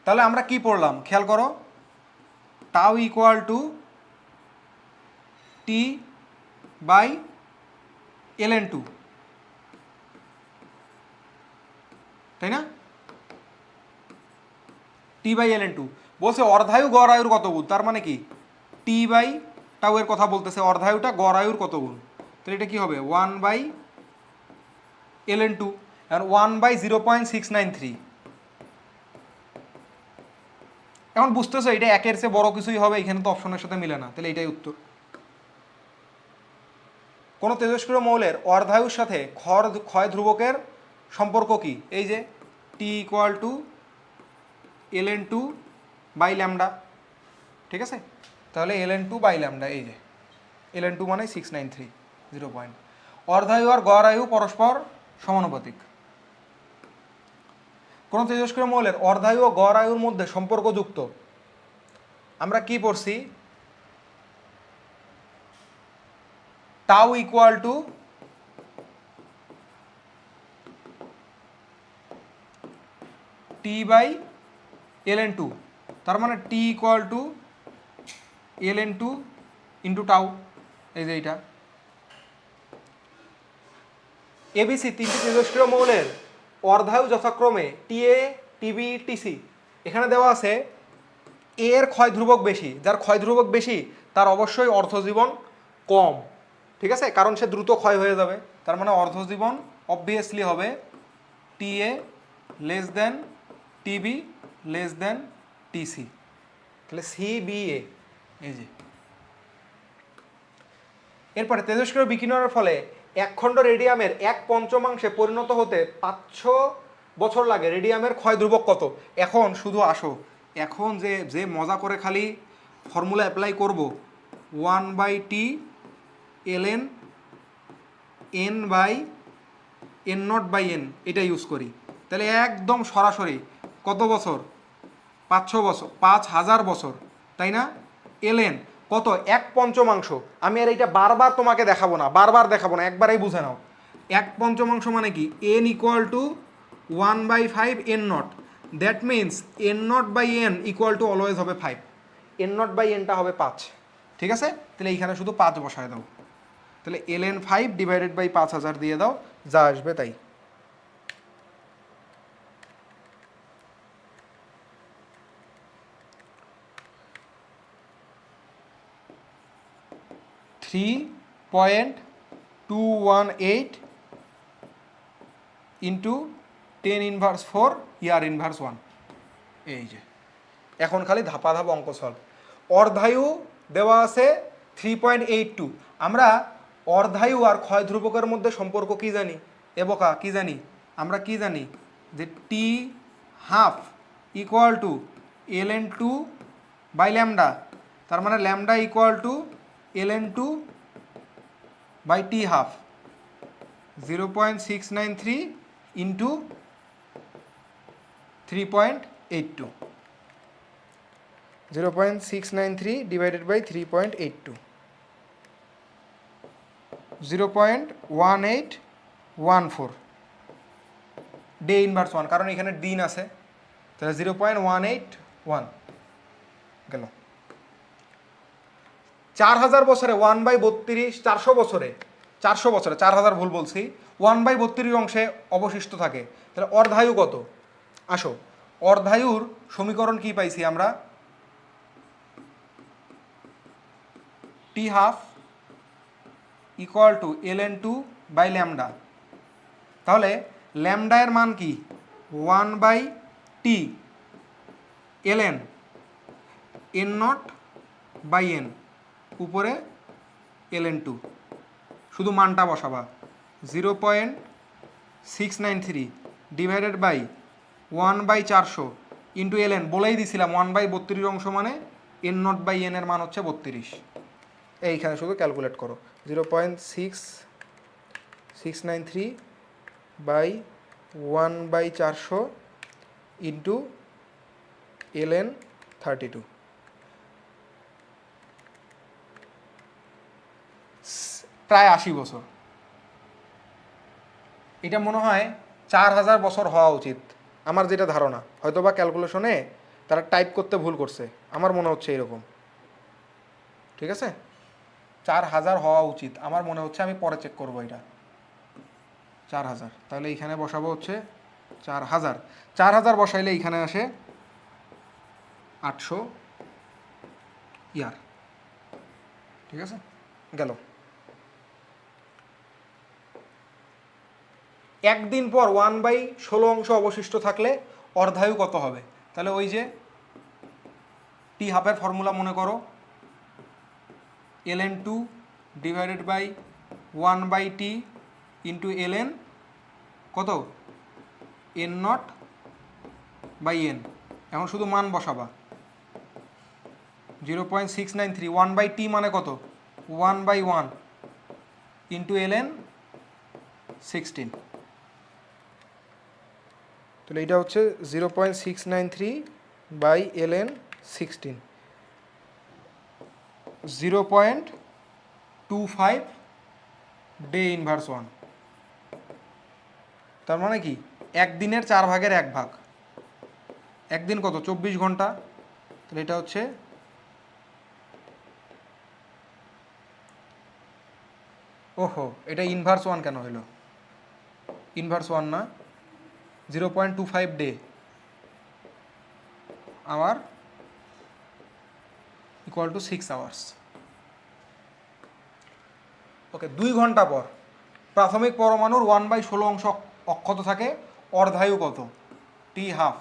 S1: তাহলে আমরা কি পড়লাম খেয়াল করো, tau equal to T by ln2, তাই না? টি বাই ln2 বলছে অর্ধায়ু গড় আয়ুর কত গুণ, তার মানে কি টি বাই টাউ এর কথা বলতেছে, অর্ধায়ুটা গড় আয়ুর কত গুণ, তাহলে এটা কি হবে 1/ln2 আর 1/0.693। এখন বুঝতেছো এটা একের চেয়ে বড় কিছুই হবে, এখানে তো অপশনের সাথে মিলে না, তাহলে এটাই উত্তর। কোন তেজস্ক্রিয় মৌলের অর্ধায়ুর সাথে ক্ষয় ধ্রুবকের সম্পর্ক কি? এই যে T equal to ln2 by lambda, ঠিক আছে? তাহলে ln2 বাই ল্যামডা, এই যে ln2 মানে 693 0. অর্ধায়ু আর গড় আয়ু পরস্পর সমানুপাতিক। কোন তেজস্ক্রিয় মৌলের অর্ধায়ু ও গড় আয়ুর মধ্যে সম্পর্কযুক্ত আমরা কি পড়ছি? Tau equal to T by ln2, তার মানে T equal to ln2 into tau, এই যে এইটা। এবিসি তিনটি তেজস্ক্রিয় মৌলের অর্ধায়ু যথাক্রমে টিএ, টিবি, টিসি। এখানে দেওয়া আছে এ এর ক্ষয় ধ্রুবক বেশি, যার ক্ষয় ধ্রুবক বেশি তার অবশ্যই অর্ধজীবন কম, ঠিক আছে? কারণ সে দ্রুত ক্ষয় হয়ে যাবে, তার মানে অর্ধজীবন অবভিয়াসলি হবে TA less than TB less than TC, তাহলে সিবিএ, এই যে। এরপরে তেজস্ক্রিয় বিকিরণের ফলে একখণ্ড রেডিয়ামের 1/5 পরিণত হতে 500 বছর লাগে, রেডিয়ামের ক্ষয় ধ্রুবক কত? এখন শুধু আসো, এখন যে মজা করে খালি ফর্মুলা অ্যাপ্লাই করব, 1/t ln n/n0/n, এটা ইউজ করি, তাহলে একদম সরাসরি কত বছর? 500 বছর, 5000 বছর, তাই না? ln কত? 1/5। আমি আর এইটা বারবার তোমাকে দেখাবো না, একবারেই বুঝে নাও। 1/5 মানে কি? n equal two 1/5 n0, that means n0/n equal to always হবে 5, n0/nটা হবে 5, ঠিক আছে? তাহলে এইখানে শুধু 5 বসায় দাও, তাহলে ln 5 ডিভাইডেড বাই 5000 দিয়ে দাও, যা আসবে তাই। (3.218 ইন্টু 10⁻⁴ ইয়ার ইনভার্স 1, এই যে। এখন খালি ধাপা ধাপ অঙ্ক সলভ। অর্ধায়ু দেওয়া আছে 3.82, আমরা অর্ধায়ু আর ক্ষয় ধ্রুবকের মধ্যে সম্পর্ক কি জানি? এবকা কি জানি? আমরা কি জানি যে T half equal to ln2 by lambda, তার মানে lambda equal to ln2 by T half, 0.693 into 3.82, 0.693 divided by 3.82, 0.1814 day inverse 1, কারণ এখানে দিন আছে, তাহলে 0.181 গেল। 4000 বছরে 1/32, 400 বছরে 4000 ভুল বলছি, 1/32 অংশে অবশিষ্ট থাকে, তাহলে অর্ধায়ু কত? আসো, অর্ধায়ুর সমীকরণ কি পাইছি আমরা? T half equal to ln2 by lambda, তাহলে ল্যামডা এর মান কি? 1/t ln n0/n, উপরে ln2, শুধু মানটা বসাবা, 0.693 ডিভাইডেড বাই 1/400 ইন্টু ln, বলেই দিছিলাম 1/32 অংশ মানে n0/n এর মান হচ্ছে 32, এইখানে শুধু ক্যালকুলেট করো, 0.693 বাই 1/400 ইন্টু ln 32, প্রায় 80 বছর। এটা মনে হয় 4000 বছর হওয়া উচিত, আমার যেটা ধারণা। হয়তো বা ক্যালকুলেশনে তারা টাইপ করতে ভুল করছে, আমার মনে হচ্ছে এরকম। ঠিক আছে, 4000 হওয়া উচিত আমার মনে হচ্ছে, আমি পরে চেক করবো এটা। 4000, তাহলে এইখানে বসাবো হচ্ছে 4000। 4000 বসাইলে এইখানে আসে 800 ইয়ার। ঠিক আছে, গেল। একদিন পর 1/16 অংশ অবশিষ্ট থাকলে অর্ধায়ু কত হবে? তাহলে ওই যে টি হাফের ফর্মুলা মনে করো, ln2 divided by 1/t into ln কত, n0 বাই n। এখন শুধু মান বসাবা, 0.693। 1/t মানে কত, 1/1 ইন্টু ln 16। তাহলে এটা হচ্ছে 0.693 বাই ln 16, 0.25 ডে ইনভার্স 1। তার মানে কি, একদিনের 1/4 ভাগ। একদিন কত, 24 ঘন্টা। তাহলে এটা হচ্ছে ওহো, এটা ইনভার্স 1 কেন হলো? ইনভার্স 1 না, 0.25 day hour equal to 6 hours. Okay, 2 ঘন্টা পর প্রাথমিক পরমাণুর 1/16 অংশ অক্ষত থাকে, অর্ধায়ু কত, টি হাফ।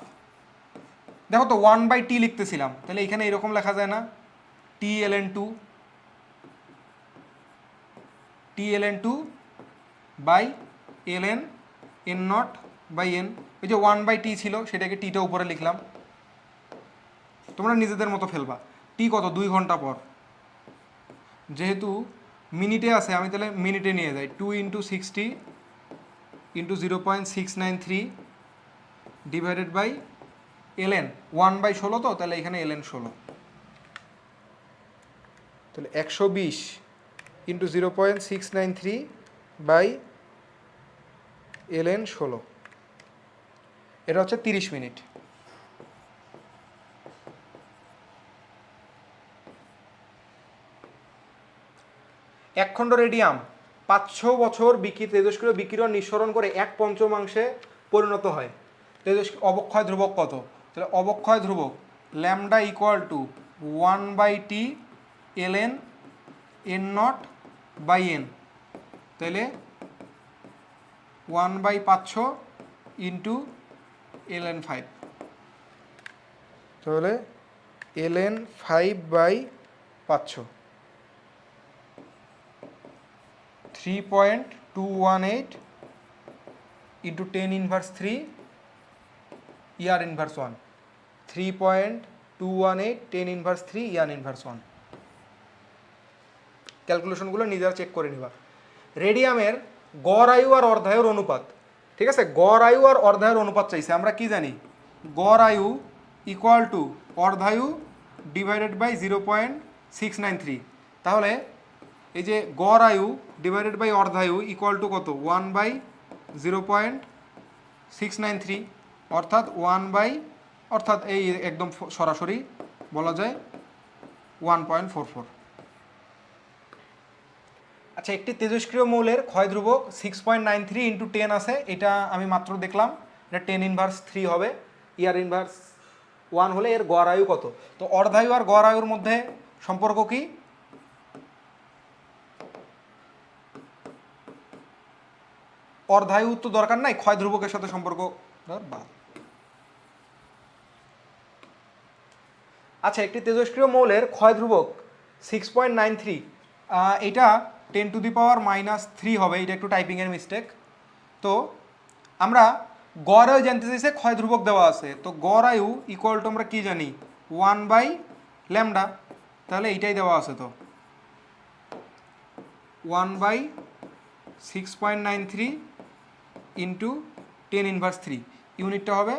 S1: দেখো তো 1/t লিখতেছিলাম, তাহলে এখানে এরকম লেখা যায় না, t ln2 by ln n0 by n। ওই যে 1/t ছিল, সেটাকে টিটা উপরে লিখলাম, তোমরা নিজেদের মতো ফেলবা। টি কত, 2 ঘন্টা পর। যেহেতু মিনিটে আছে, আমি তাহলে মিনিটে নিয়ে যাই, 2 × 60 ইন্টু 0.693 ডিভাইডেড বাই ln 1/16, তো তাহলে এখানে ln 16। তাহলে 120 ইন্টু 0.693 বাই ln 16, এটা হচ্ছে 30 মিনিট। একখণ্ড রেডিয়াম 500 বছর তেজস্ক্রিয় বিকিরণ নিঃসরণ করে 1/5 পরিণত হয়। অবক্ষয় ধ্রুবক কত? তাহলে অবক্ষয় ধ্রুবক lambda equal to 1/t ln n0 by n। তাহলে 1/500 ইন্টু ln 5, তাহলে ln 5/500, 3.218 ইন্টু 10 ইনভার্স 3 ইয়ার ইনভার্স 1। 3.218 10 ইনভার্স 3 ইয়ার ইনভার্স 1। ক্যালকুলেশনগুলো নিজেরা চেক করে নিবা। রেডিয়ামের গড় আয়ু আর অর্ধায়ুর অনুপাত, ঠিক আছে, গড় আয়ু আর অর্ধায়ুর অনুপাত চাইছে। আমরা কি জানি, গড় আয়ু ইকুয়াল টু অর্ধায়ু ডিভাইডেড বাই 0.693। তাহলে এই যে গড় আয়ু ডিভাইডেড বাই অর্ধায়ু ইকুয়াল টু কত, 1/0.693, অর্থাৎ অর্থাৎ এই একদম সরাসরি বলা যায় 1.44। আচ্ছা, একটি তেজস্ক্রিয় মৌলের ক্ষয় ধ্রুবক 6.93 ইন্টু 10 আছে, এটা আমি মাত্র দেখলাম, এটা 10 ইনভার্স 3 হবে, ইয়ার ইনভার্স 1 হলে এর গড় আয়ু কত? তো অর্ধায়ু আর গড় আয়ুর মধ্যে সম্পর্ক কি? অর্ধায়ু তো দরকার নাই, ক্ষয় ধ্রুবকের সাথে সম্পর্ক বা। আচ্ছা, একটি তেজস্ক্রিয় মৌলের ক্ষয় ধ্রুবক 6.93, এটা 10⁻³ হবে, এটা একটু টাইপিংয়ের মিস্টেক। তো আমরা গড় আয়ু জানতে চাইছে, ক্ষয় ধ্রুবক দেওয়া আছে, তো গড় আয়ু ইকুয়াল টু আমরা কি জানি, 1/λ। তাহলে এইটাই দেওয়া আছে, তো 1/6.93 ইন্টু 10⁻³ ইউনিটটা হবে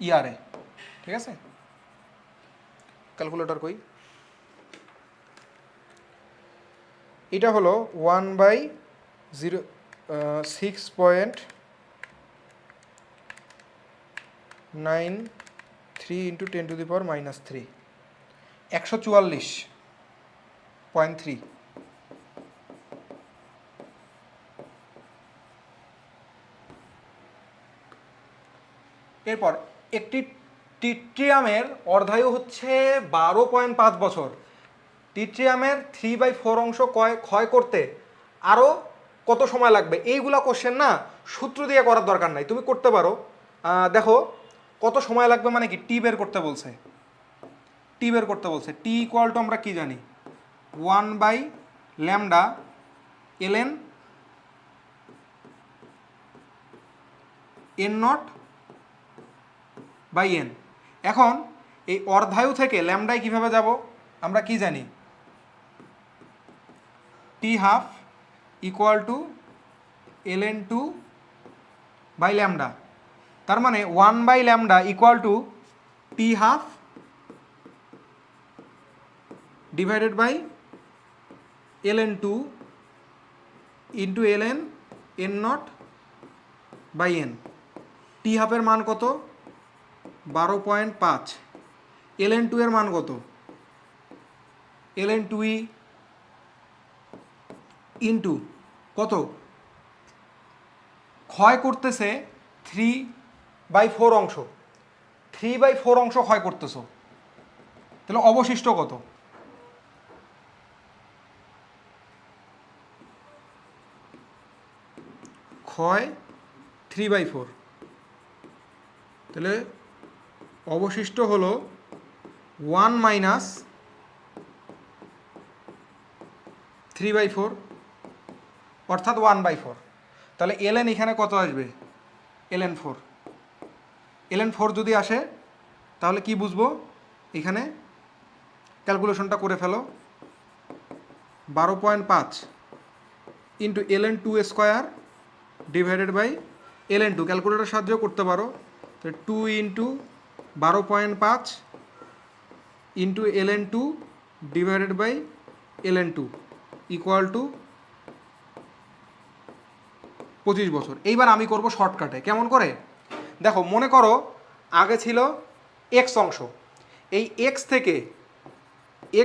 S1: ইয়ারে। ঠিক আছে, ক্যালকুলেটর কই, এটা হলো 1/6.93 ইন্টু 10⁻³ 144.3। এরপর একটি ট্রিটিয়ামের অর্ধায়ু হচ্ছে 12.5 বছর। ট্রিটিয়ামের 3/4 অংশ ক্ষয় করতে আরও কত সময় লাগবে? এইগুলা কোশ্চেন না সূত্র দিয়ে করার দরকার নাই, তুমি করতে পারো। দেখো কত সময় লাগবে মানে কি, টি বের করতে বলছে, টি বের করতে বলছে। টি ইকুয়াল টু আমরা কি জানি, 1/λ ln n/n। এখন এই অর্ধায়ু থেকে ল্যামডায় কিভাবে যাব, আমরা কি জানি, t½ ইকুয়াল টু ln2/λ। তার মানে 1/λ equal to t½ divided by ln2 into ln n0/n। t½ এর মান কত, 12.5। ln2 এর মান কত, ln2e ইন্টু কত, ক্ষয় করতেছে 3/4 অংশ, 3/4 অংশ ক্ষয় করতেছো, তাহলে অবশিষ্ট কত, ক্ষয় 3/4, তাহলে অবশিষ্ট হলো 1 মাইনাস 3/4 অর্থাৎ 1/4। তাহলে ln এখানে কত আসবে, ln4। ln4 যদি আসে তাহলে কি বুঝবো, এখানে ক্যালকুলেশনটা করে ফেলো, 12.5 into ln2² divided by ln2, calculator সাহায্যেও করতে পারো। তো 2 into 12.5 into ln2 divided by ln2 equal to 25 বছর। এইবার আমি করব শর্টকাটে, কেমন করে দেখো, মনে করো আগে ছিল এক্স অংশ, এই এক্স থেকে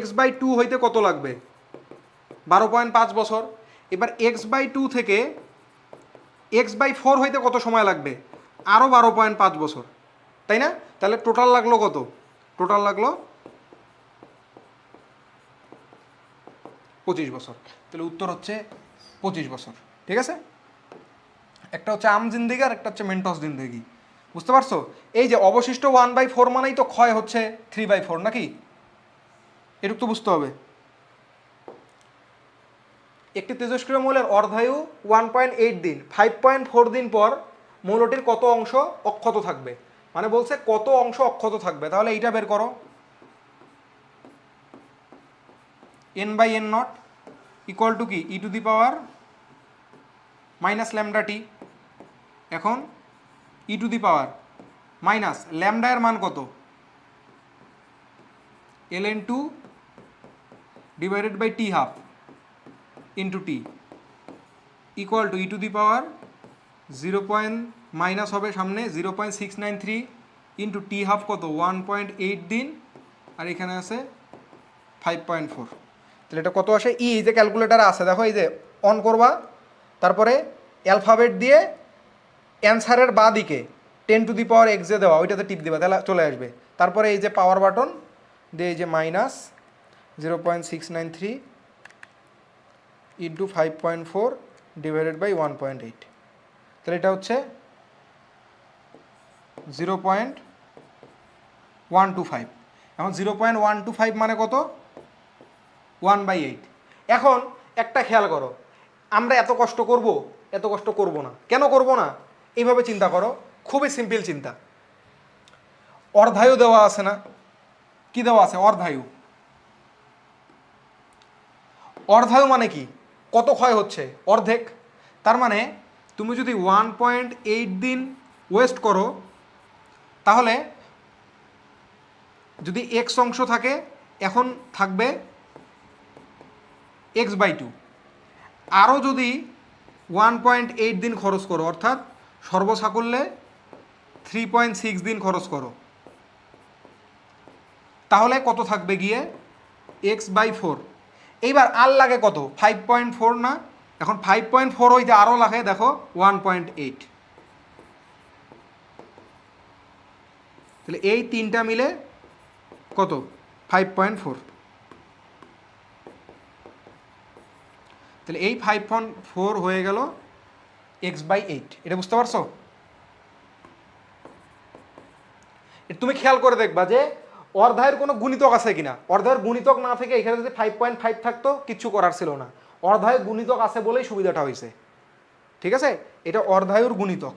S1: x/2 হইতে কত লাগবে, 12.5 বছর। এবার x/2 থেকে x/4 হইতে কত সময় লাগবে, আরও 12.5 বছর, তাই না? তাহলে টোটাল লাগলো কত, টোটাল লাগলো 25 বছর। তাহলে উত্তর হচ্ছে 25 বছর। ঠিক আছে, একটা হচ্ছে আম জিন্দেগি আর একটা হচ্ছে মেন্টস জিন্দেগি, বুঝতে পারছো? এই যে অবশিষ্ট 1/4 মানেই তো ক্ষয় হচ্ছে 3/4 নাকি, এটুকু তো বুঝতে হবে। একটি তেজস্ক্রিয় মৌলের অর্ধায়ু 1.8 দিন, 5.4 দিন পর মৌলটির কত অংশ অক্ষত থাকবে, মানে বলছে কত অংশ অক্ষত থাকবে। তাহলে এইটা বের করো, n/n0 ইকুয়াল টু কি, e⁻⁻λt। এখন e⁻ ল্যামডা এর মান কত, ln2 divided by t½ into t equal to e⁻0 minus হবে সামনে 0.693 ইন্টু t½ কত 1.8 দিন, আর এখানে আছে 5.4। তাহলে এটা কত আসে, এই যে ক্যালকুলেটার আছে দেখো, এই যে অন করবা, তারপরে অ্যালফাবেট দিয়ে অ্যান্সারের বাঁ দিকে 10⁻x যে দেওয়া ওইটাতে টিপ দিবা, তাহলে চলে আসবে। তারপরে এই যে পাওয়ার বাটন দিয়ে এই যে মাইনাস 0.693 ইন্টু 5.4 ডিভাইডেড বাই 1.8, তাহলে এটা হচ্ছে 0.125। এখন 0.125 মানে কত, 1/8। এখন একটা খেয়াল করো, আমরা এত কষ্ট করব না, কেন করব না, এইভাবে চিন্তা করো, খুবই সিম্পল চিন্তা। অর্ধায়ু দেওয়া আছে না, কি দেওয়া আছে, অর্ধায়ু। অর্ধায়ু মানে কি, কত ক্ষয় হচ্ছে, অর্ধেক। তার মানে তুমি যদি 1.8 দিন ওয়েস্ট করো তাহলে যদি এক্স অংশ থাকে এখন থাকবে x/2। আরও যদি 1.8 দিন খরচ করো অর্থাৎ সর্বসাকুল্যে 3.6 দিন খরচ করো তাহলে কত থাকবে গিয়ে x/4। এইবার আর লাগে কত 5.4 না, এখন 5.4 হইতে আরও লাগে দেখো 1.8। তাহলে এই তিনটা মিলে কত 5.4। তাহলে এই 5.4 হয়ে গেল x/8। এটা বুঝতে পারছো? তুমি খেয়াল করে দেখবা যে অর্ধায়ের কোনো গুণিতক আছে কিনা। অর্ধায়ের গুণিতক না থেকে এখানে যদি 5.5 থাকতো কিচ্ছু করার ছিল না। অর্ধায়ের গুণিতক আছে বলেই সুবিধাটা হয়েছে। ঠিক আছে, এটা অর্ধায়ুর গুণিতক।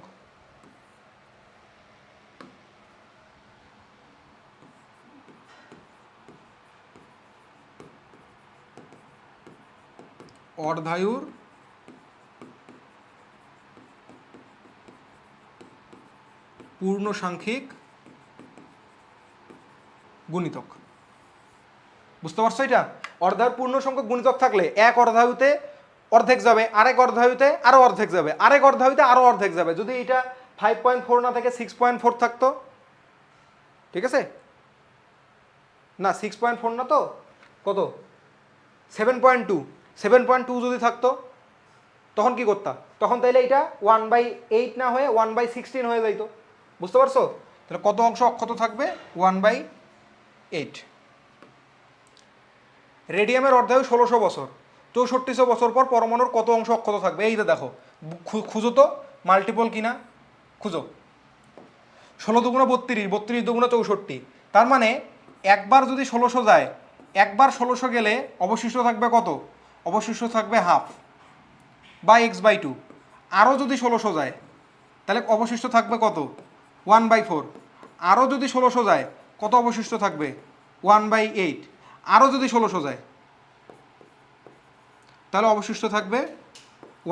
S1: অর্ধায়ুর পূর্ণ সাংখ্যিক গুণিতক। বুঝতে পারছো? এটা অর্ধায়ুর পূর্ণ সংখ্যক গুণিতক থাকলে এক অর্ধায়ুতে অর্ধেক যাবে, আরেক অর্ধায়ুতে আরো অর্ধেক যাবে, আরেক অর্ধায়ুতে আরো অর্ধেক যাবে। যদি এটা 5.4 না থেকে 6.4 থাকতো, ঠিক আছে না 6.4 না তো কত 7.2 যদি থাকতো তখন কি করতাম? তখন তাইলে এটা 1/8 না হয়ে 1/16 হয়ে যাইতো। বুঝতে পারছো? তাহলে কত অংশ অক্ষত থাকবে 1/8। রেডিয়ামের অর্ধায়ু 1600 বছর, 6400 বছর পর পরমাণুর কত অংশ অক্ষত থাকবে? এই যে দেখো, খুঁজো তো মাল্টিপল কিনা খুঁজো। 16 দুগুণা 32, 32 দুগুণা 64। তার মানে একবার যদি 1600 যায়, একবার 1600 গেলে অবশিষ্ট থাকবে কত? অবশিষ্ট থাকবে হাফ বা x/2। আরও যদি 1600 যায় তাহলে অবশিষ্ট থাকবে কত? 1/4। আরও যদি 1600 যায় কত অবশিষ্ট থাকবে? 1/8। আরও যদি 1600 যায় তাহলে অবশিষ্ট থাকবে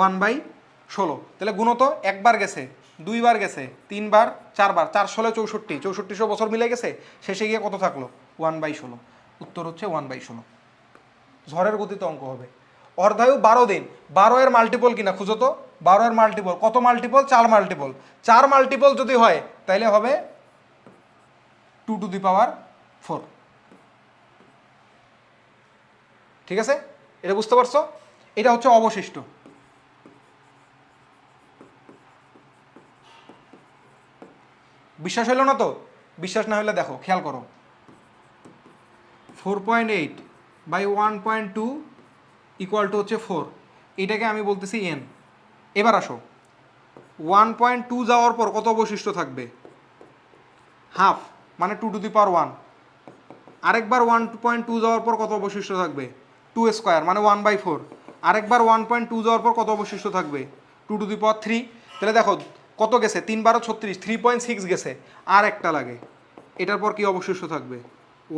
S1: 1/16। তাহলে গুণত একবার গেছে, দুইবার গেছে, তিনবার, চারবার, 4 ষোলো 64, 6400 বছর মিলে গেছে, শেষে গিয়ে কত থাকলো? 1/16। উত্তর হচ্ছে 1/16। ঝড়ের গতিতে অঙ্ক হবে। অর্ধায়ু 12 দিন, 12 এর মাল্টিপল কিনা খুঁজো তো। 12 এর মাল্টিপল কত? Multiple 4 multiple. 4 মাল্টিপল যদি হয় তাহলে হবে 2^4। ঠিক আছে, এটা বুঝতে পারছো? এটা হচ্ছে অবশিষ্ট। বিশ্বাস হইল না তো? বিশ্বাস না হলে দেখো, খেয়াল করো। 4.8/1.2 ইকুয়াল টু হচ্ছে 4। এটাকে আমি বলতেছি n। এবার আসো, 1.2 যাওয়ার পর কত অবশিষ্ট থাকবে? হাফ, মানে 2^1। আরেকবার 1.2 যাওয়ার পর কত অবশিষ্ট থাকবে? 2² মানে 1/4। আরেকবার 1.2 যাওয়ার পর কত অবশিষ্ট থাকবে? 2^3। তাহলে দেখো কত গেছে? 3 × 36, 3.6 গেছে। আর একটা লাগে, এটার পর কি অবশিষ্ট থাকবে?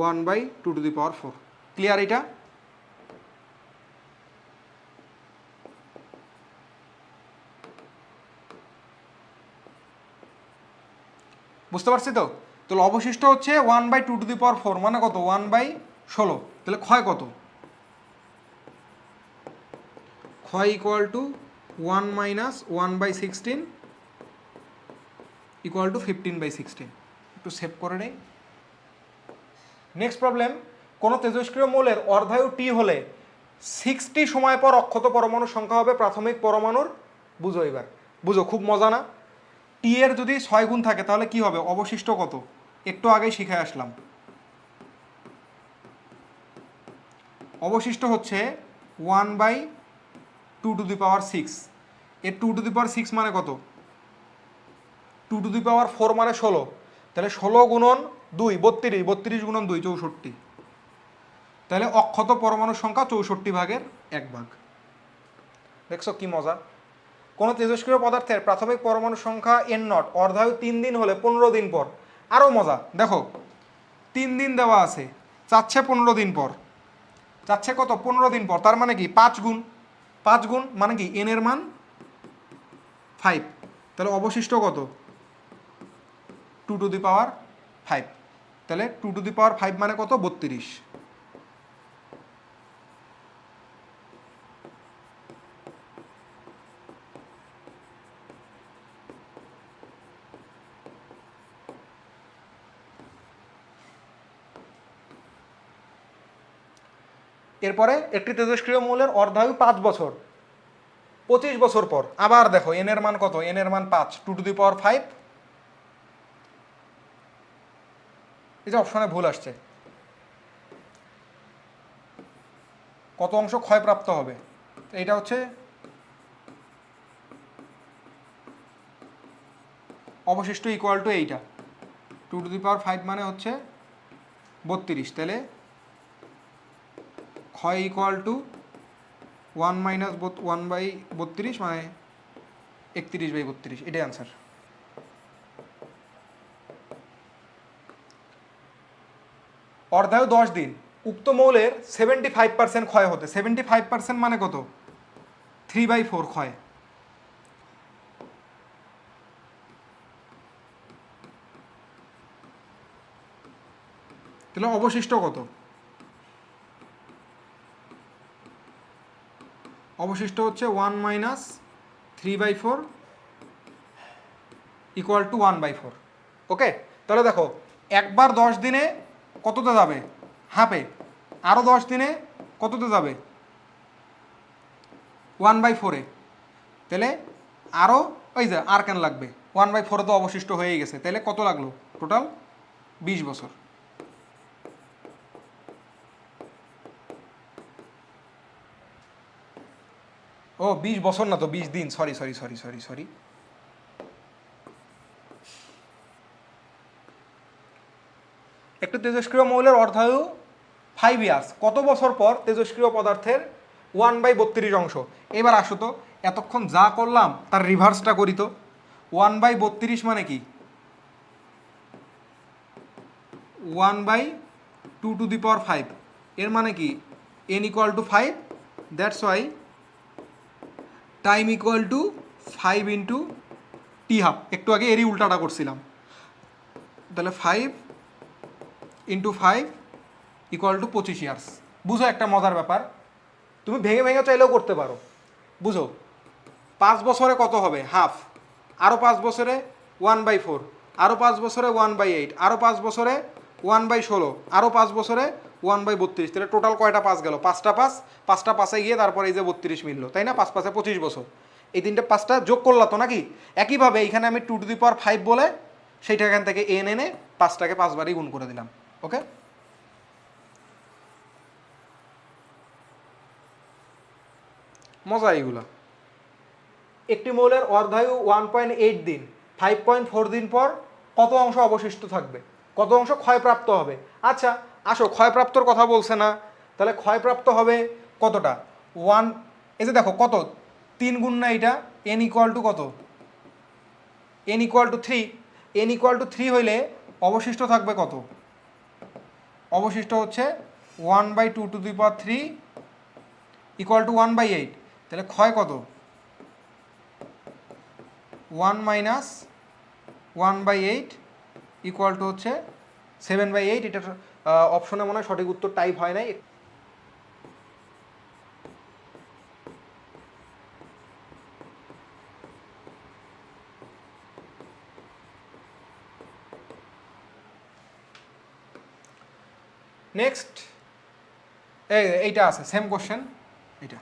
S1: 1/2^4। ক্লিয়ার এটা? বুঝতে পারছি তো? তাহলে অবশিষ্ট হচ্ছে 1/2^4 মানে কত? 1/16। তাহলে ক্ষয় কত? ক্ষয় ইকুয়াল টু 1 - 1/16 ইকুয়াল টু 15/16। একটু সেভ করে নেই। নেক্সট প্রবলেম, কোনো তেজস্ক্রিয় মৌলের অর্ধায়ু টি হলে 60 সময় পর অক্ষত পরমাণুর সংখ্যা হবে প্রাথমিক পরমাণুর। বুঝো এবার, বুঝো, খুব মজা না? টি এর যদি 6 গুণ থাকে তাহলে কি হবে? অবশিষ্ট কত? একটু আগেই শিখে আসলাম। অবশিষ্ট হচ্ছে 1/2^6। এর 2^6 মানে কত? 2^4 মানে 16। তাহলে 16 গুণন 2 32, 32 গুণন 2 64। তাহলে অক্ষত পরমাণুর সংখ্যা 64/1 দেখছো কি মজা? কোনো তেজস্ক্রিয় পদার্থের প্রাথমিক পরমাণু সংখ্যা n0, অর্ধায়ু 3 দিন হলে 15 দিন পর। আরও মজা, দেখো 3 দিন দেওয়া আছে, চাচ্ছে 15 দিন পর। চাচ্ছে কত? 15 দিন পর। তার মানে কি 5 গুণ। 5 গুণ মানে কি n এর মান 5, তাহলে অবশিষ্ট কত 2^5, তাহলে 2^5 মানে কত 32। এরপরে একটি তেজস্ক্রিয় মৌলের অর্ধায়ু 5 বছর, 25 বছর পর আবার দেখো এন এর মান কত, এন এর মান 5, 2^5, এই যে অপশনে ভুল আসছে, কত অংশ ক্ষয়প্রাপ্ত হবে, এইটা হচ্ছে অবশিষ্ট ইকুয়াল টু এইটা 2^5 মানে হচ্ছে 32, তাহলে ক্ষয় ইকুয়াল টু 1 মাইনাস 1/32 মানে 31/32, এটাই আনসার। অর্ধায়ু 10 দিন, উক্ত মৌলের 75% ক্ষয় হতে, 75% মানে কত 3/4 ক্ষয়, তাহলে অবশিষ্ট কত, অবশিষ্ট হচ্ছে 1 মাইনাস 3/4 ইকুয়াল টু 1/4। ওকে, তাহলে দেখো একবার 10 দিনে কততে যাবে হাফে, আরও 10 দিনে কততে যাবে 1/4-এ, তাহলে আরও ওই যে আর কেন লাগবে 1/4 তো অবশিষ্ট হয়েই গেছে, তাহলে কত লাগলো টোটাল 20 বছর। ও 20 বছর না তো 20 দিন, sorry sorry sorry sorry sorry. একটি তেজস্ক্রিয় মৌলের অর্ধায়ু 5 ইয়ার্স, কত বছর পর তেজস্ক্রিয় পদার্থের 1/32 অংশ। এবার আসো তো এতক্ষণ যা করলাম তার রিভার্সটা করি তো, 1/32 মানে কি 1/2^5, এর মানে কি n equal two 5, that's why time equal to 5 into t½ একটু আগে এরই উল্টাটা করছিলাম, তাহলে 5 ইন্টু 5 ইকুয়াল টু 25 ইয়ার্স। বুঝো একটা মজার ব্যাপার, তুমি ভেঙে ভেঙে চাইলেও করতে পারো, বুঝো 5 বছরে কত হবে হাফ, আরও 5 বছরে 1/4, আরও 5 বছরে 1/8, আরও 5 বছরে 1/16, আরও 5 বছরে 1/32, তাহলে টোটাল কয়টা 5 গেল, 5টা 5, 5টা 5-এ গিয়ে তারপরে এই যে 32 মিললো, তাই না, 5 5-এ 25 বছর, এই তিনটে 5টা যোগ করলা তো নাকি। একইভাবে এইখানে আমি 2^5 বলে সেইটা এখান থেকে n এনে 5টাকে 5 বারই গুণ করে দিলাম। ওকে, মজা এইগুলা। একটি মৌলের অর্ধায়ু 1.8 দিন, 5.4 দিন পর কত অংশ অবশিষ্ট থাকবে, কত অংশ ক্ষয়প্রাপ্ত হবে। আচ্ছা আসো, ক্ষয়প্রাপ্তর কথা বলছে না, তাহলে ক্ষয়প্রাপ্ত হবে কতটা 1, এই যে দেখো কত 3 গুণ না এইটা, n ইকুয়াল টু কত, n equal two 3, n equal two 3 হইলে অবশিষ্ট থাকবে কত, অবশিষ্ট হচ্ছে 1/2^3 ইকুয়াল টু 1/8, তাহলে ক্ষয় কত 1 মাইনাস 1/8 ইকুয়াল টু হচ্ছে 7/8। এটার অপশনে মনে হয় সঠিক উত্তর টাইপ হয় নাই। নেক্সট এইটা আছে সেম কোশ্চেন, এটা